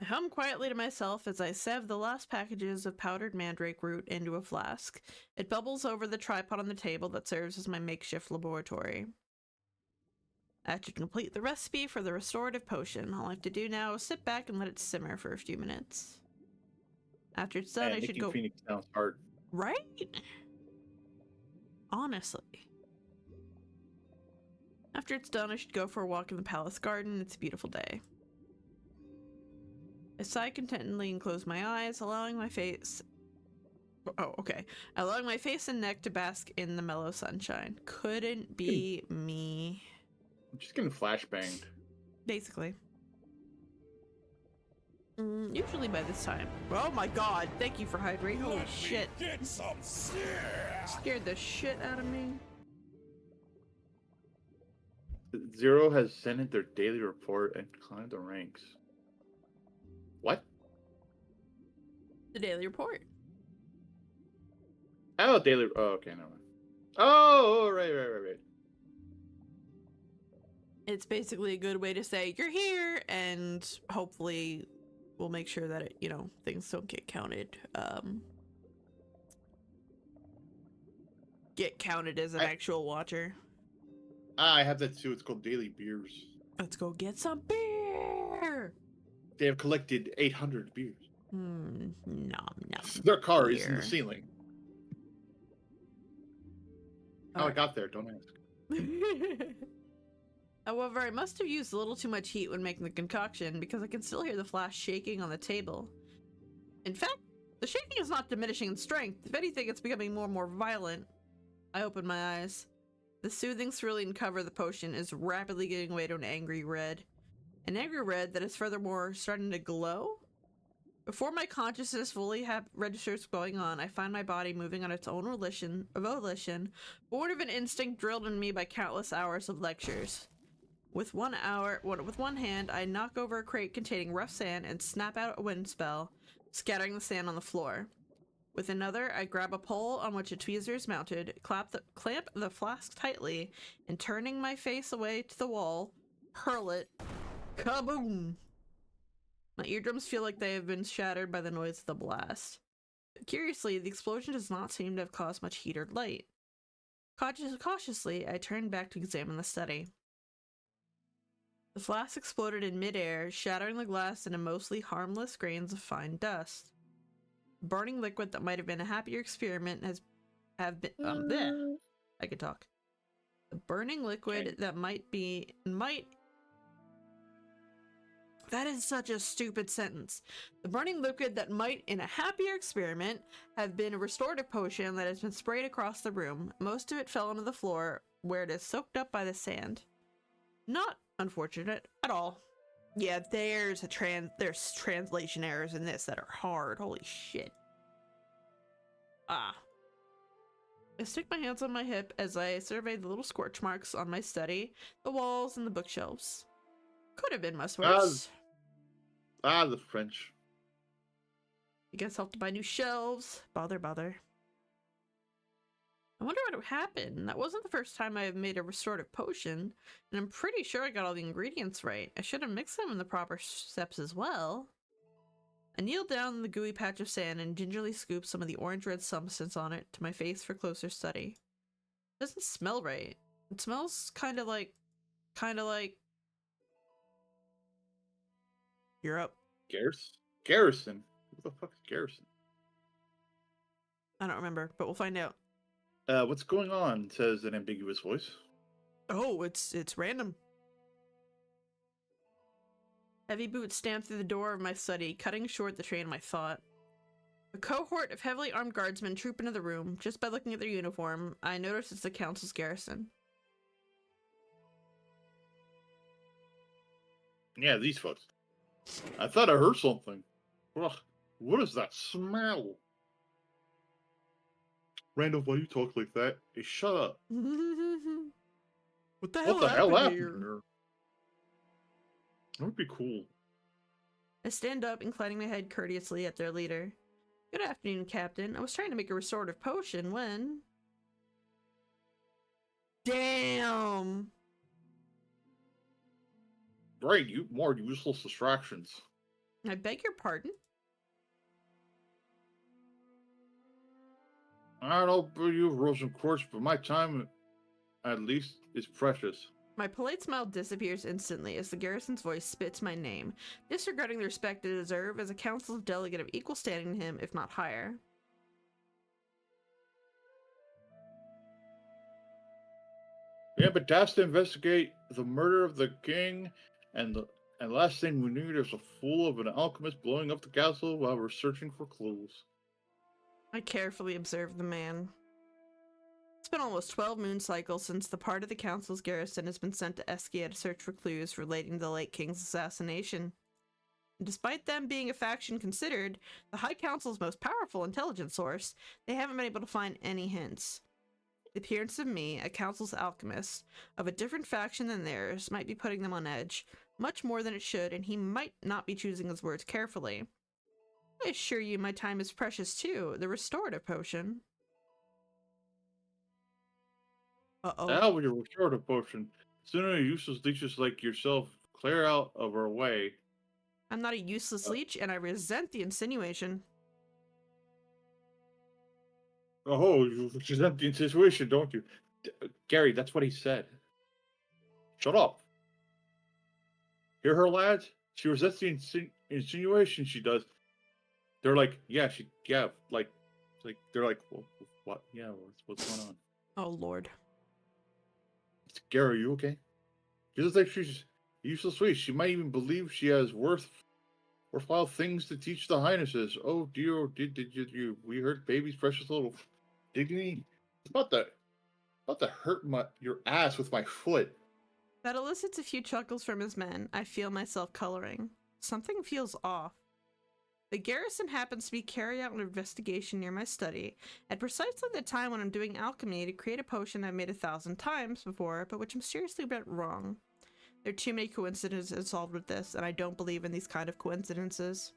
I hum quietly to myself as I sieve the last packages of powdered mandrake root into a flask. It bubbles over the tripod on the table that serves as my makeshift laboratory. I should complete the recipe for the restorative potion. All I have to do now is sit back and let it simmer for a few minutes. After it's done, I should go... Phoenix sounds hard. Right? Honestly. After it's done, I should go for a walk in the palace garden. It's a beautiful day. I sigh contentedly and close my eyes, allowing my face... Oh, okay. Allowing my face and neck to bask in the mellow sunshine. Couldn't be me. I'm just getting flashbanged. Basically. Usually by this time. Oh my god, thank you for hydrating. Holy shit. Get some Scared the shit out of me. Zero has sent in their daily report and climbed the ranks. What? The daily report. Oh, daily... Oh, okay, no. Oh, right. It's basically a good way to say, you're here, and hopefully we'll make sure that, you know, things don't get counted. Get counted as an actual watcher. I have that too. It's called Daily Beers. Let's go get some beer! They have collected 800 beers. Nom. Their car is in the ceiling. How Right. I got there, don't ask. However, I must have used a little too much heat when making the concoction because I can still hear the flask shaking on the table. In fact, the shaking is not diminishing in strength. If anything, it's becoming more and more violent. I open my eyes. The soothing cerulean cover of the potion is rapidly giving way to an angry red. An angry red that is furthermore starting to glow? Before my consciousness fully registers what's going on, I find my body moving on its own volition, born of an instinct drilled in me by countless hours of lectures. With one hand, I knock over a crate containing rough sand and snap out a wind spell, scattering the sand on the floor. With another, I grab a pole on which a tweezer is mounted, clamp the flask tightly, and turning my face away to the wall, hurl it. Kaboom! My eardrums feel like they have been shattered by the noise of the blast. Curiously, the explosion does not seem to have caused much heat or light. Cautiously, I turned back to examine the study. The flask exploded in midair, shattering the glass into mostly harmless grains of fine dust. The burning liquid that might have been a happier experiment have been bleh, I could talk. The burning liquid that that is such a stupid sentence. The burning liquid that might, in a happier experiment, have been a restorative potion that has been sprayed across the room. Most of it fell onto the floor, where it is soaked up by the sand. Not unfortunate at all. Yeah, there's translation errors in this that are hard. Holy shit. I stick my hands on my hip as I survey the little scorch marks on my study, the walls, and the bookshelves. Could have been much worse. The French. I guess I'll have to buy new shelves. Bother. I wonder what happened. That wasn't the first time I have made a restorative potion, and I'm pretty sure I got all the ingredients right. I should have mixed them in the proper steps as well. I kneeled down in the gooey patch of sand and gingerly scooped some of the orange-red substance on it to my face for closer study. It doesn't smell right. It smells kind of like Europe. Garrison? Who the fuck is Garrison? I don't remember, but we'll find out. What's going on? Says an ambiguous voice. Oh, it's random. Heavy boots stamped through the door of my study, cutting short the train of my thought. A cohort of heavily armed guardsmen troop into the room. Just by looking at their uniform, I noticed it's the council's garrison. Yeah, these folks. I thought I heard something. Ugh, what is that smell? Randall, why you talk like that? Hey, shut up. What the What the hell happened here? here? That would be cool. I stand up, inclining my head courteously at their leader. Good afternoon, Captain. I was trying to make a restorative potion when... Damn! Great, you more useless distractions. I beg your pardon? I don't know you rules and courts, but my time, at least, is precious. My polite smile disappears instantly as the garrison's voice spits my name, disregarding the respect I deserve as a council's delegate of equal standing to him, if not higher. Yeah, but that's to investigate the murder of the king, and last thing we knew, there's a fool of an alchemist blowing up the castle while we're searching for clues. I carefully observe the man. It's been almost 12 moon cycles since the part of the council's garrison has been sent to Eskia to search for clues relating to the late king's assassination. And despite them being a faction considered the High Council's most powerful intelligence source, they haven't been able to find any hints. The appearance of me, a council's alchemist, of a different faction than theirs, might be putting them on edge, much more than it should, and he might not be choosing his words carefully. I assure you my time is precious too, the restorative potion. Uh-oh. Now with your restorative potion, sooner useless leeches like yourself clear out of our way. I'm not a useless leech, and I resent the insinuation. Oh, you resent the insinuation, don't you? Gary, that's what he said. Shut up. Hear her, lads? She resents the insinuation, she does. They're like, yeah, they're like, well, what? Yeah, what's going on? Oh, Lord. Gary, are you okay? She looks like she's useless sweet. She might even believe she has worthwhile things to teach the highnesses. Oh dear, did you? We heard baby's precious little dignity. It's about to hurt your ass with my foot. That elicits a few chuckles from his men. I feel myself coloring. Something feels off. The garrison happens to be carrying out an investigation near my study at precisely the time when I'm doing alchemy to create a potion I've made 1,000 times before, but which mysteriously went wrong. There are too many coincidences involved with this, and I don't believe in these kind of coincidences.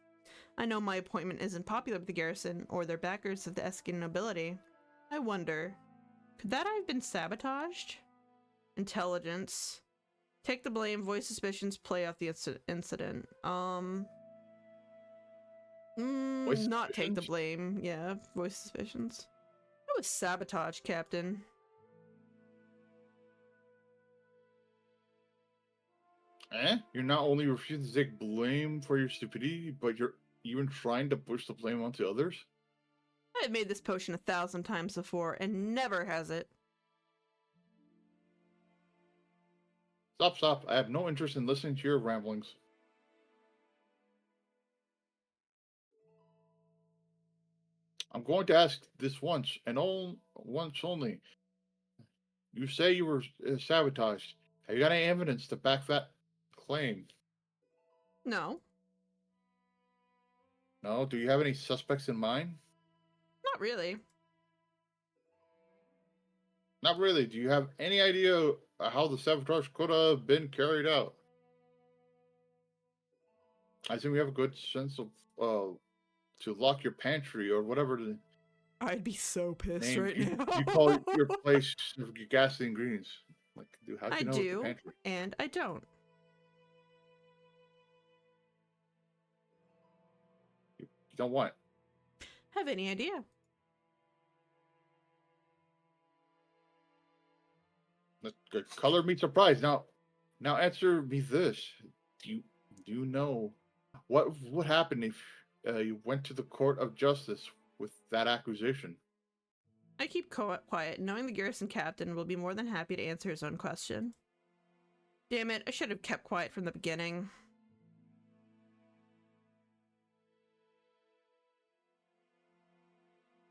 I know my appointment isn't popular with the garrison or their backers of the Eskin nobility. I wonder, could that have been sabotaged? Intelligence. Take the blame, voice suspicions, play off the incident. Not take the blame. Yeah, voice suspicions. That was sabotage, Captain. You're not only refusing to take blame for your stupidity, but you're even trying to push the blame onto others? I've made this potion 1,000 times before, and never has it. Stop. I have no interest in listening to your ramblings. I'm going to ask this once, and once only. You say you were sabotaged. Have you got any evidence to back that claim? No, No? Do you have any suspects in mind? not really. Not really. Do you have any idea how the sabotage could have been carried out? I assume you have a good sense of to lock your pantry or whatever the I'd be so pissed name right you, now. you call your place of your gas ingredients. Like, dude, how do I you know it's the do, pantry? and I don't. You don't want. Have any idea? That's good. Color me surprised. Now answer me this: Do you know what would happen if you went to the court of justice with that accusation? I keep quiet, knowing the garrison captain will be more than happy to answer his own question. Damn it, I should have kept quiet from the beginning.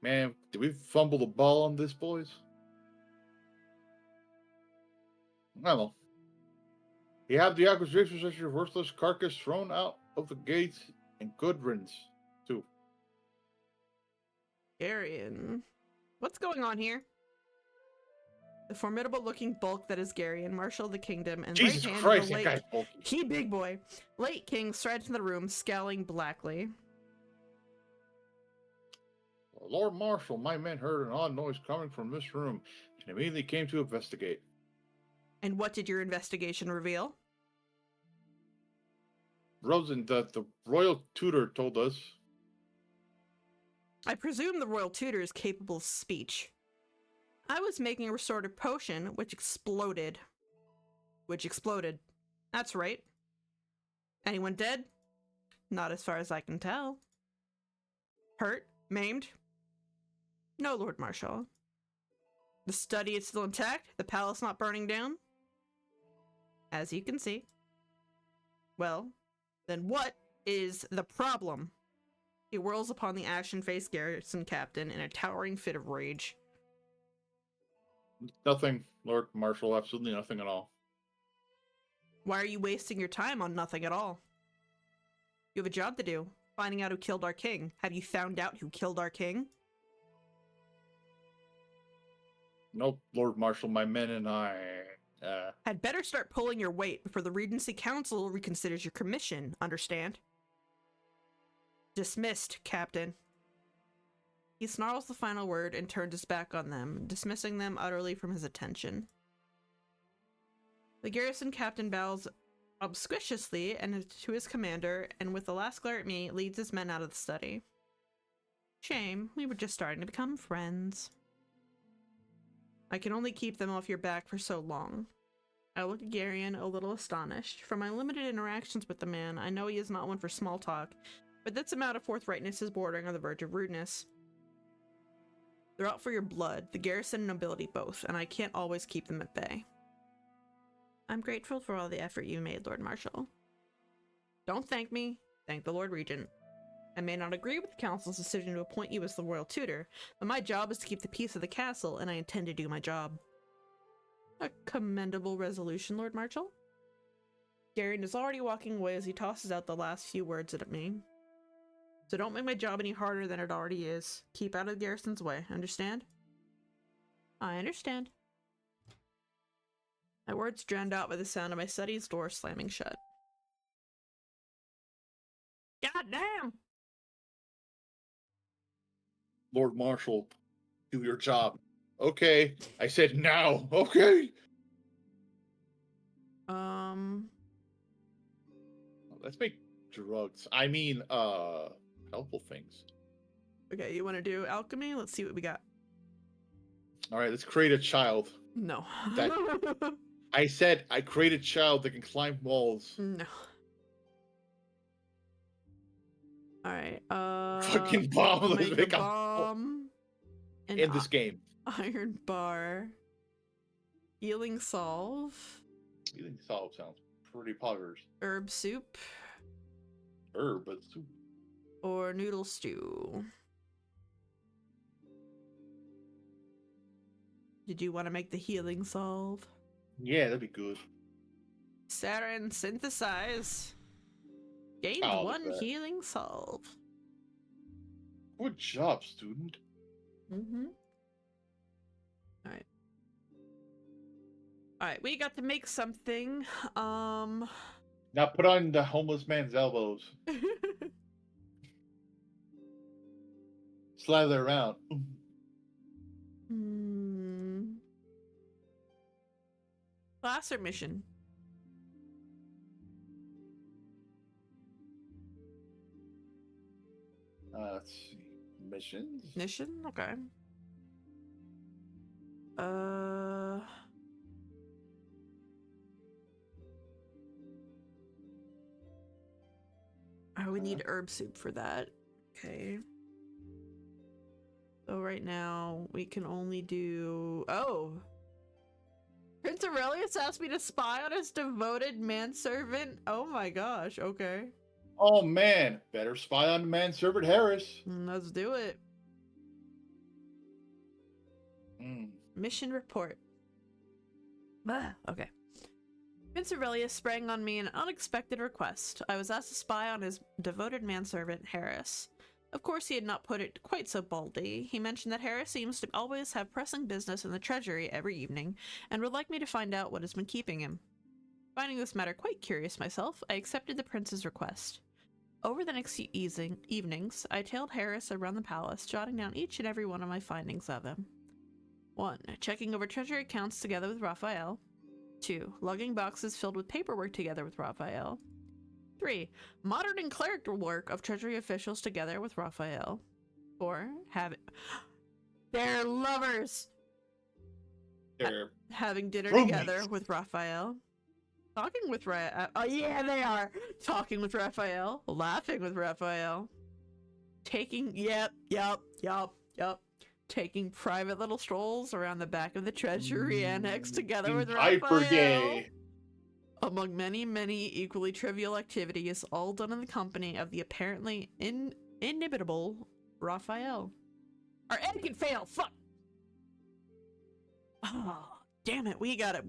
Man, did we fumble the ball on this, boys? I don't know. You have the accusations of your worthless carcass thrown out of the gates and good riddance, too. Garion. What's going on here? The formidable-looking bulk that is Garion, Marshal of the Kingdom, and Jesus right hand Christ, of the that late... guy's bulky. He big boy. Late king strides into the room, scowling blackly. Lord Marshal, my men heard an odd noise coming from this room and immediately came to investigate. And what did your investigation reveal? Rosen, the royal tutor, told us. I presume the royal tutor is capable of speech. I was making a restorative potion, which exploded. That's right. Anyone dead? Not as far as I can tell. Hurt? Maimed? No, Lord Marshal. The study is still intact? The palace not burning down? As you can see. Well, then what is the problem? He whirls upon the ashen-faced garrison captain in a towering fit of rage. Nothing, Lord Marshal, absolutely nothing at all. Why are you wasting your time on nothing at all? You have a job to do, finding out who killed our king. Have you found out who killed our king? Nope, Lord Marshal, my men and I... Had better start pulling your weight before the Regency Council reconsiders your commission, understand? Dismissed, Captain. He snarls the final word and turns his back on them, dismissing them utterly from his attention. The garrison captain bows obsequiously and to his commander, and with the last glare at me, leads his men out of the study. Shame, we were just starting to become friends. I can only keep them off your back for so long. I look at Garion, a little astonished. From my limited interactions with the man, I know he is not one for small talk, but this amount of forthrightness is bordering on the verge of rudeness. They're out for your blood, the garrison and nobility both, and I can't always keep them at bay. I'm grateful for all the effort you made, Lord Marshal. Don't thank me, thank the Lord Regent. I may not agree with the council's decision to appoint you as the royal tutor, but my job is to keep the peace of the castle, and I intend to do my job. A commendable resolution, Lord Marshal. Garion is already walking away as he tosses out the last few words at me. So don't make my job any harder than it already is. Keep out of the garrison's way, understand? I understand. My words drowned out by the sound of my study's door slamming shut. God damn! Lord Marshal, do your job. Okay, I said now. Okay. Let's make drugs. I mean, helpful things. Okay, you want to do alchemy? Let's see what we got. All right, let's create a child. No. That- I said I create a child that can climb walls. No. Alright, Fucking bomb. Let's make a make a bomb. in this game. Iron bar. Healing salve. Healing salve sounds pretty poggers. Herb soup. Herb, but soup. Or noodle stew. Did you want to make the healing salve? Yeah, that'd be good. Sarin synthesize. Gained Oh, one look at that. healing salve. Good job, student. Mm-hmm. Alright. Alright, we got to make something. Now put on the homeless man's elbows. Slather around. Class or mission? Let's see. Missions? Mission? Okay. Oh, we need herb soup for that. Okay. So right now we can only do. Oh, Prince Aurelius asked me to spy on his devoted manservant. Oh my gosh. Okay. Oh man, better spy on the manservant Harris. Let's do it. Mission report. Okay. Prince Aurelius sprang on me an unexpected request. I was asked to spy on his devoted manservant, Harris. Of course, he had not put it quite so boldly. He mentioned that Harris seems to always have pressing business in the treasury every evening, and would like me to find out what has been keeping him. Finding this matter quite curious myself, I accepted the prince's request. Over the next few evenings, I tailed Harris around the palace, jotting down each and every one of my findings of him. 1. Checking over treasury accounts together with Raphael. 2. Lugging boxes filled with paperwork together with Raphael. 3. Monitoring clerical work of treasury officials together with Raphael. 4. They're lovers! They're having dinner roommates together with Raphael. Talking with oh yeah, they are! Talking with Raphael. Laughing with Raphael. Taking, yep. Taking private little strolls around the back of the treasury annex together with Raphael. Gay. Among many, many equally trivial activities, all done in the company of the apparently inimitable Raphael. Our etiquette fail! Fuck! Oh, damn it, we got it.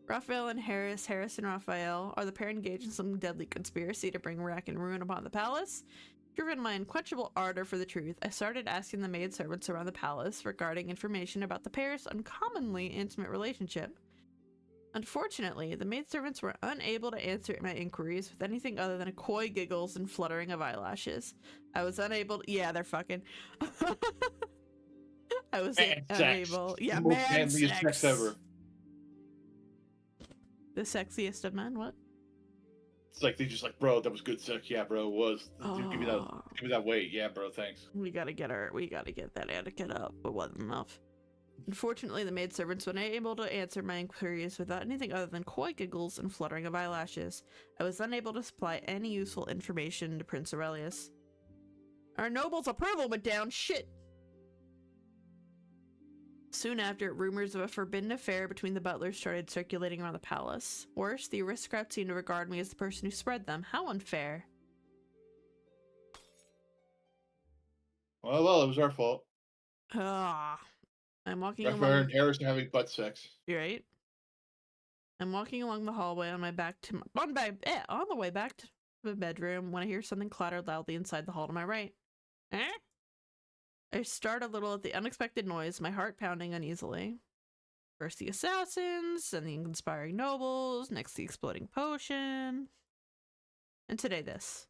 Raphael and Harris and Raphael are the pair engaged in some deadly conspiracy to bring wreck and ruin upon the palace. Driven my unquenchable ardor for the truth, I started asking the maidservants around the palace regarding information about the pair's uncommonly intimate relationship. Unfortunately, the maidservants were unable to answer my inquiries with anything other than coy giggles and fluttering of eyelashes. I was unable to— yeah, they're fucking. I was unable. Yeah, the most man manliest sex ever. The sexiest of men, what? It's like they just like, bro, that was good sex. Yeah, bro, it was. Dude, give me that weight. Yeah, bro, thanks. We gotta get that etiquette up. It wasn't enough. Unfortunately, the maidservants were unable to answer my inquiries without anything other than coy giggles and fluttering of eyelashes. I was unable to supply any useful information to Prince Aurelius. Our noble's approval went down. Shit! Soon after, rumors of a forbidden affair between the butlers started circulating around the palace. Worse, the aristocrats seemed to regard me as the person who spread them. How unfair. Well, it was our fault. I'm walking Raphael along— and Harris are having butt sex. You're right. I'm walking along the hallway on the way back to the bedroom when I hear something clatter loudly inside the hall to my right. Eh? I start a little at the unexpected noise, my heart pounding uneasily. First the assassins, then the conspiring nobles, next the exploding potion. And today this.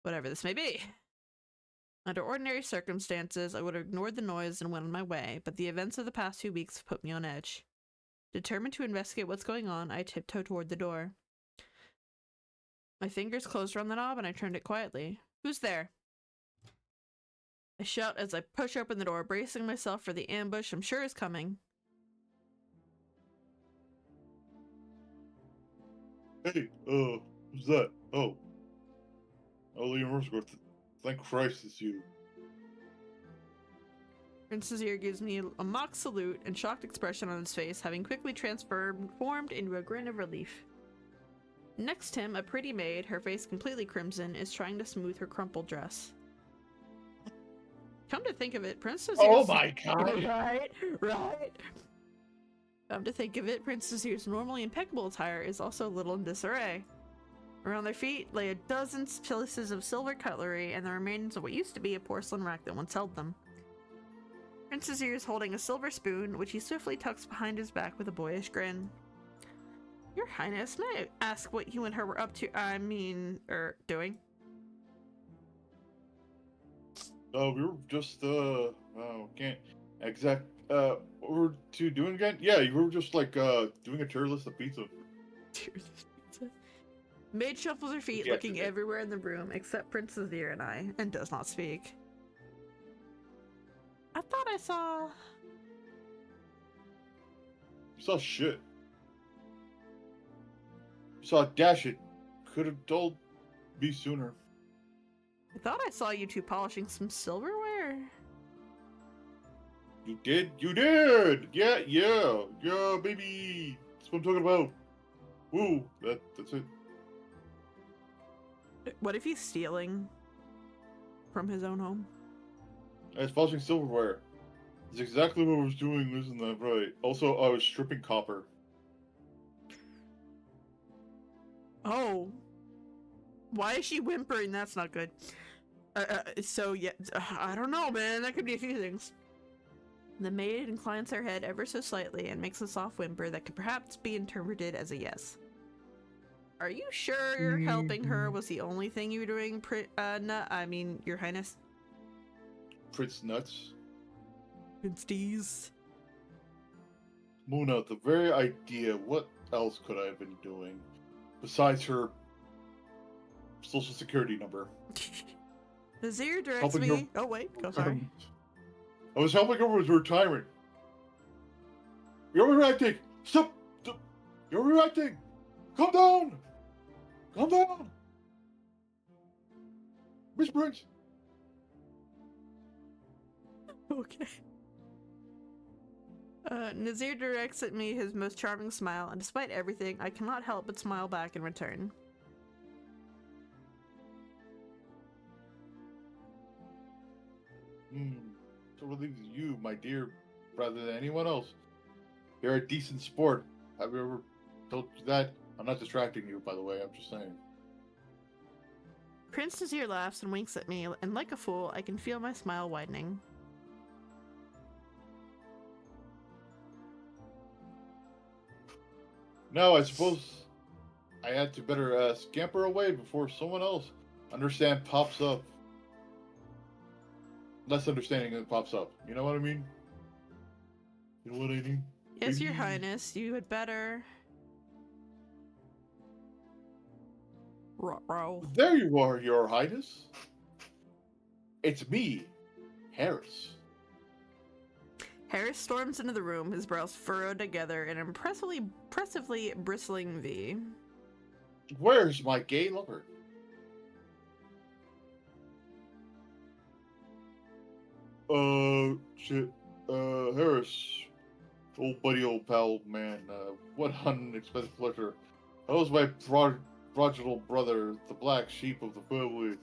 Whatever this may be. Under ordinary circumstances, I would have ignored the noise and went on my way, but the events of the past 2 weeks have put me on edge. Determined to investigate what's going on, I tiptoed toward the door. My fingers closed around the knob and I turned it quietly. Who's there? I shout as I push open the door, bracing myself for the ambush I'm sure is coming. Hey, who's that? Oh, Liam Rosworth. Thank Christ it's you. Prince Azir gives me a mock salute and shocked expression on his face, having quickly transformed into a grin of relief. Next to him, a pretty maid, her face completely crimson, is trying to smooth her crumpled dress. Come to think of it, Prince Azir's... Oh my god! Right. Come to think of it, Prince Azir's normally impeccable attire is also a little in disarray. Around their feet lay a dozen pieces of silver cutlery and the remains of what used to be a porcelain rack that once held them. Prince Azir is holding a silver spoon, which he swiftly tucks behind his back with a boyish grin. Your Highness, may I ask what you and her were up to, doing? We were just, can't exact, what were you doing again? Yeah, you were just, like, doing a tier list of pizza. Maid shuffles her feet, looking everywhere in the room except Prince Azir and I, and does not speak. I thought I saw... You saw shit. You saw Dash It. Could have told me sooner. I thought I saw you two polishing some silverware. You did? You did! Yeah, baby! That's what I'm talking about. Woo, that's it. What if he's stealing from his own home? I was polishing silverware. That's exactly what I was doing, isn't that right? Also, I was stripping copper. Oh. Why is she whimpering? That's not good. So, yeah, I don't know, man. That could be a few things. The maid inclines her head ever so slightly and makes a soft whimper that could perhaps be interpreted as a yes. Are you sure helping her was the only thing you were doing, Your Highness? Prince Nuts? Prince D's. Muna, the very idea, what else could I have been doing? Besides her social security number. Azir directs me... Her... Oh, wait. Go, sorry. I was helping her with retirement. You're overreacting! Stop! You're overreacting! Calm down! Calm down! Miss Prince! Okay. Nazir directs at me his most charming smile, and despite everything, I cannot help but smile back in return. So it leaves you, my dear, rather than anyone else. You're a decent sport. Have you ever told you that? I'm not distracting you, by the way, I'm just saying. Prince Nazir laughs and winks at me, and like a fool, I can feel my smile widening. Now, I suppose I had to better scamper away before someone else pops up. Less understanding that pops up. You know what I mean? You know what I mean? Yes, Your Highness, you had better... Ruh-roh. There you are, Your Highness. It's me, Harris. Harris storms into the room, his brows furrowed together in an impressively bristling V. Where's my gay lover? Shit. Harris. Old buddy, old pal, man. What unexpected pleasure. That was my prodigal brother, the black sheep of the family.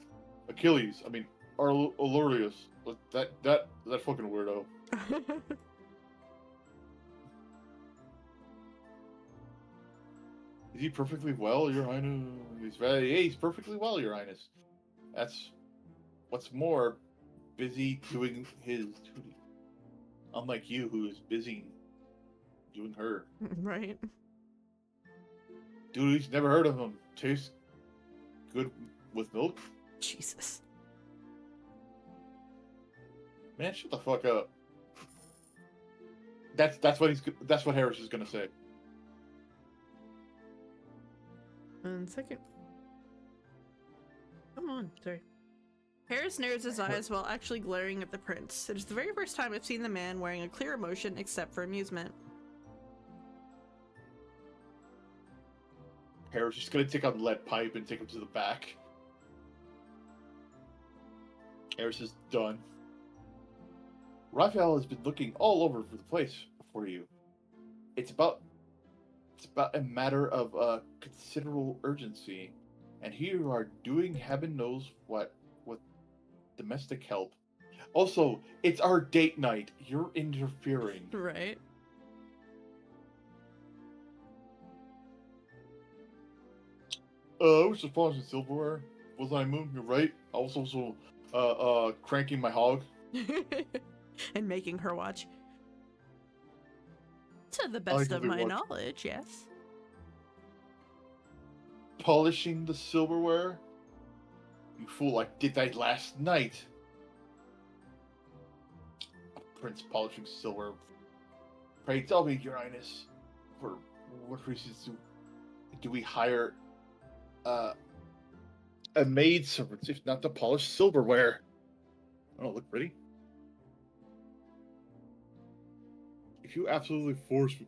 Achilles. I mean, Aurelius. That fucking weirdo. Is he perfectly well, Your Highness? He's perfectly well, Your Highness. That's what's more, busy doing his duty. Unlike you, who is busy doing her. Right. Duty's never heard of him. Tastes good with milk? Jesus. Man, shut the fuck up. That's what Harris is gonna say. 1 second. Come on, sorry. Harris narrows his eyes while actually glaring at the prince. It is the very first time I've seen the man wearing a clear emotion except for amusement. Harris is just gonna take out lead pipe and take him to the back. Harris is done. Raphael has been looking all over for the place for you. It's about a matter of considerable urgency, and here you are doing heaven knows what with domestic help. Also, it's our date night. You're interfering. Right. I was just polishing silverware. Was I moving? You're right. I was also cranking my hog. And making her watch. To the best of my knowledge, yes. Polishing the silverware? You fool, I did that last night. Prince polishing silver. Pray tell me, Your Highness, for what reasons do we hire a maid servant if not to polish silverware? Oh, look pretty. If you absolutely force me,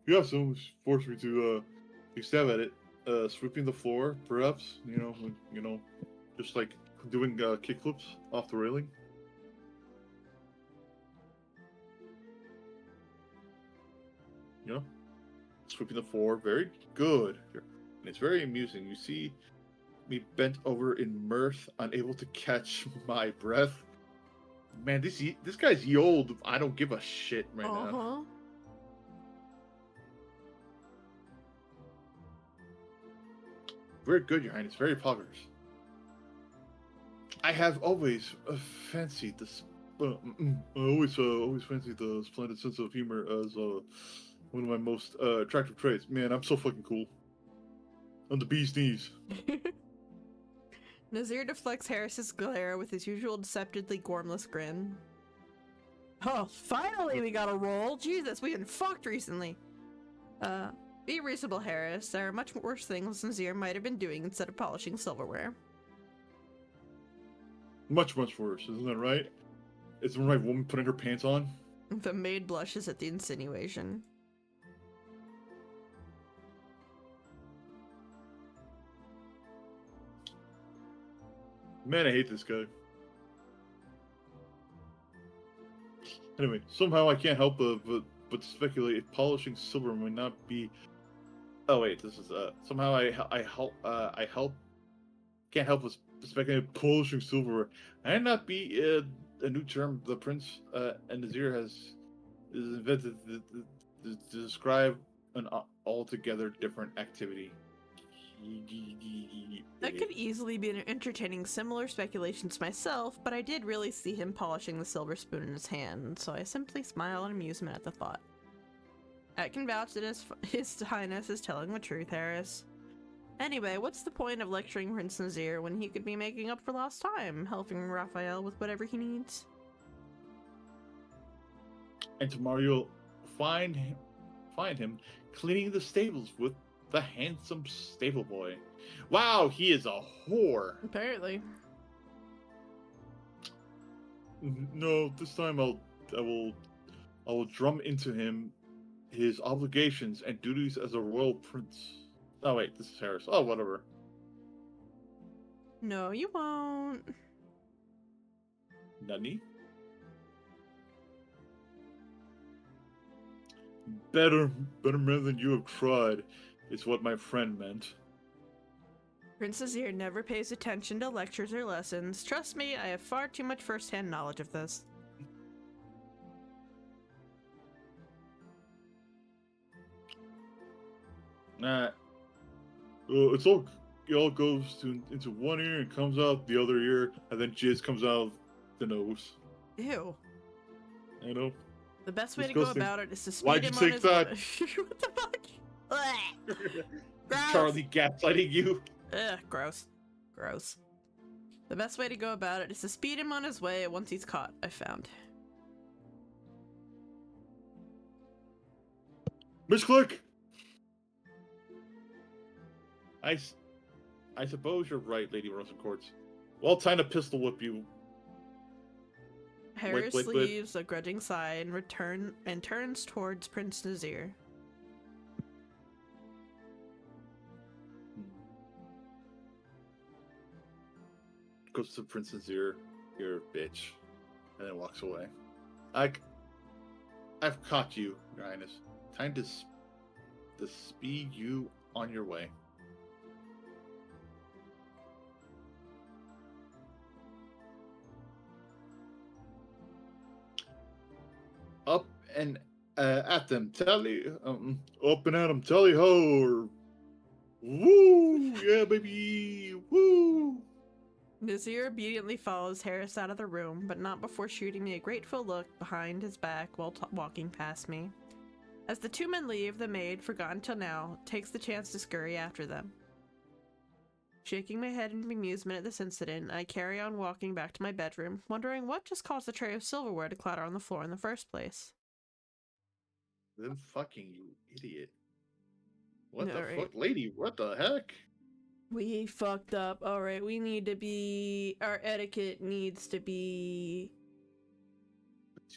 to stab at it, sweeping the floor, perhaps, just like doing kickflips off the railing. Sweeping the floor, very good. And it's very amusing. You see me bent over in mirth, unable to catch my breath. Man, this guy's ye old. I don't give a shit right now. Very good, Your Highness. Very poggers. I have always fancied this. I always fancied the splendid sense of humor as one of my most attractive traits. Man, I'm so fucking cool. On the bee's knees. Nazir deflects Harris's glare with his usual deceptively gormless grin. Oh, finally we got a roll! Jesus, we've been fucked recently! Be reasonable, Harris. There are much worse things Nazir might have been doing instead of polishing silverware. Much, much worse, isn't that right? Is the right woman putting her pants on? The maid blushes at the insinuation. Man, I hate this guy. Anyway, somehow I can't help but speculate if polishing silver might not be. Oh wait, this is somehow can't help but speculate polishing silver might not be a new term the Prince and Nazir is invented to describe an altogether different activity. That could easily be an entertaining similar speculations myself, but I did really see him polishing the silver spoon in his hand, so I simply smile in amusement at the thought. I can vouch that his Highness is telling the truth, Harris. Anyway, what's the point of lecturing Prince Nazir when he could be making up for lost time, helping Raphael with whatever he needs? And tomorrow you'll find him cleaning the stables with the handsome stable boy. Wow, he is a whore. Apparently. No, this time I will drum into him his obligations and duties as a royal prince. Oh wait, this is Harris. Oh, whatever. No, you won't. Nani? Better man than you have tried, is what my friend meant. Prince Nazir never pays attention to lectures or lessons. Trust me, I have far too much first-hand knowledge of this. Nah. It all goes into one ear and comes out the other ear, and then jizz comes out the nose. Ew. I know. The best way to go about it is to speed Why'd you him on take his that? what the fuck? Gross. Charlie gaslighting you. Ugh, gross. Gross. The best way to go about it is to speed him on his way once he's caught, I found. Miss Click! I suppose you're right, Lady Rosencourts. Well, time to pistol whip you. Harris leaves a grudging sigh and turns towards Prince Nazir. goes to Princess Ear, you're a bitch, and then walks away. I've caught you, Your Highness. Time to speed you on your way. Up and at them, up and at them, tally ho! Woo! Yeah, baby! Woo! Nazir obediently follows Harris out of the room, but not before shooting me a grateful look behind his back while walking past me. As the two men leave, the maid, forgotten till now, takes the chance to scurry after them. Shaking my head in amusement at this incident, I carry on walking back to my bedroom, wondering what just caused the tray of silverware to clatter on the floor in the first place. Them fucking you idiot. What the Alright. fuck? Lady, what the heck? We fucked up. Alright, we need to be... Our etiquette needs to be...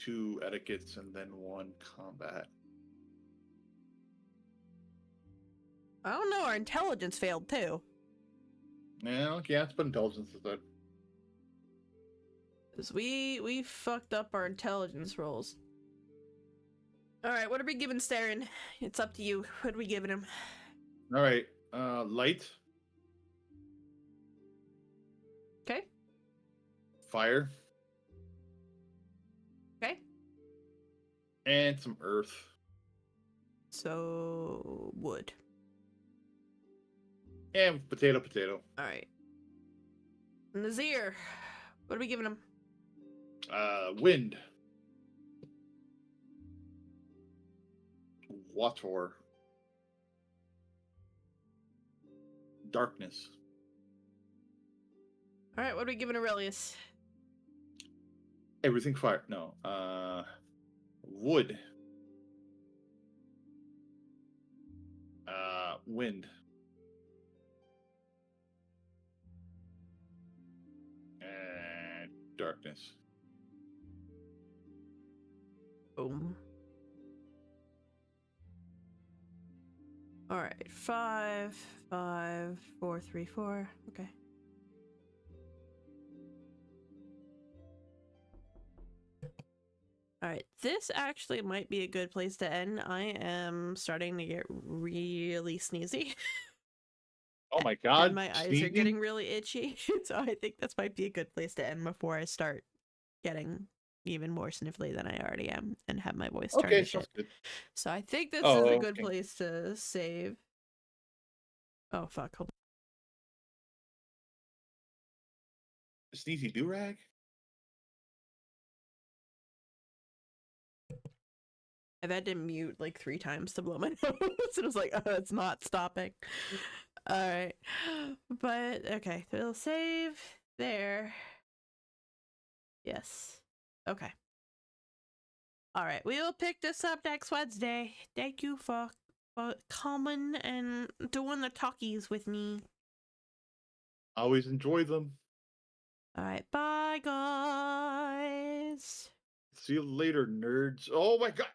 2 etiquettes and then 1 combat. I don't know, our intelligence failed too. Yeah, okay, let's put intelligence instead. Because we fucked up our intelligence rolls. Alright, what are we giving Saren? It's up to you. What are we giving him? Alright, light. Okay. Fire. Okay. And some earth. So... wood. And potato. Alright. Nazir, what are we giving him? Wind. Water. Darkness. Alright, what are we giving Aurelius? Everything fire. No. Wood. Wind. And darkness. Boom. Alright, 5, 5, 4, 3, 4. Okay. Alright, this actually might be a good place to end. I am starting to get really sneezy. Oh my god. And my eyes are sneezing? getting really itchy. So I think this might be a good place to end before I start getting even more sniffly than I already am and have my voice turn to shit. Good. So I think this Oh, is a good okay. place to save. Oh fuck, hold on. Sneezy do-rag? I've had to mute like 3 times to blow my nose. And I was like, oh, it's not stopping. Alright. But, okay. We'll save there. Yes. Okay. Alright. We will pick this up next Wednesday. Thank you for coming and doing the talkies with me. Always enjoy them. Alright. Bye, guys. See you later, nerds. Oh my god.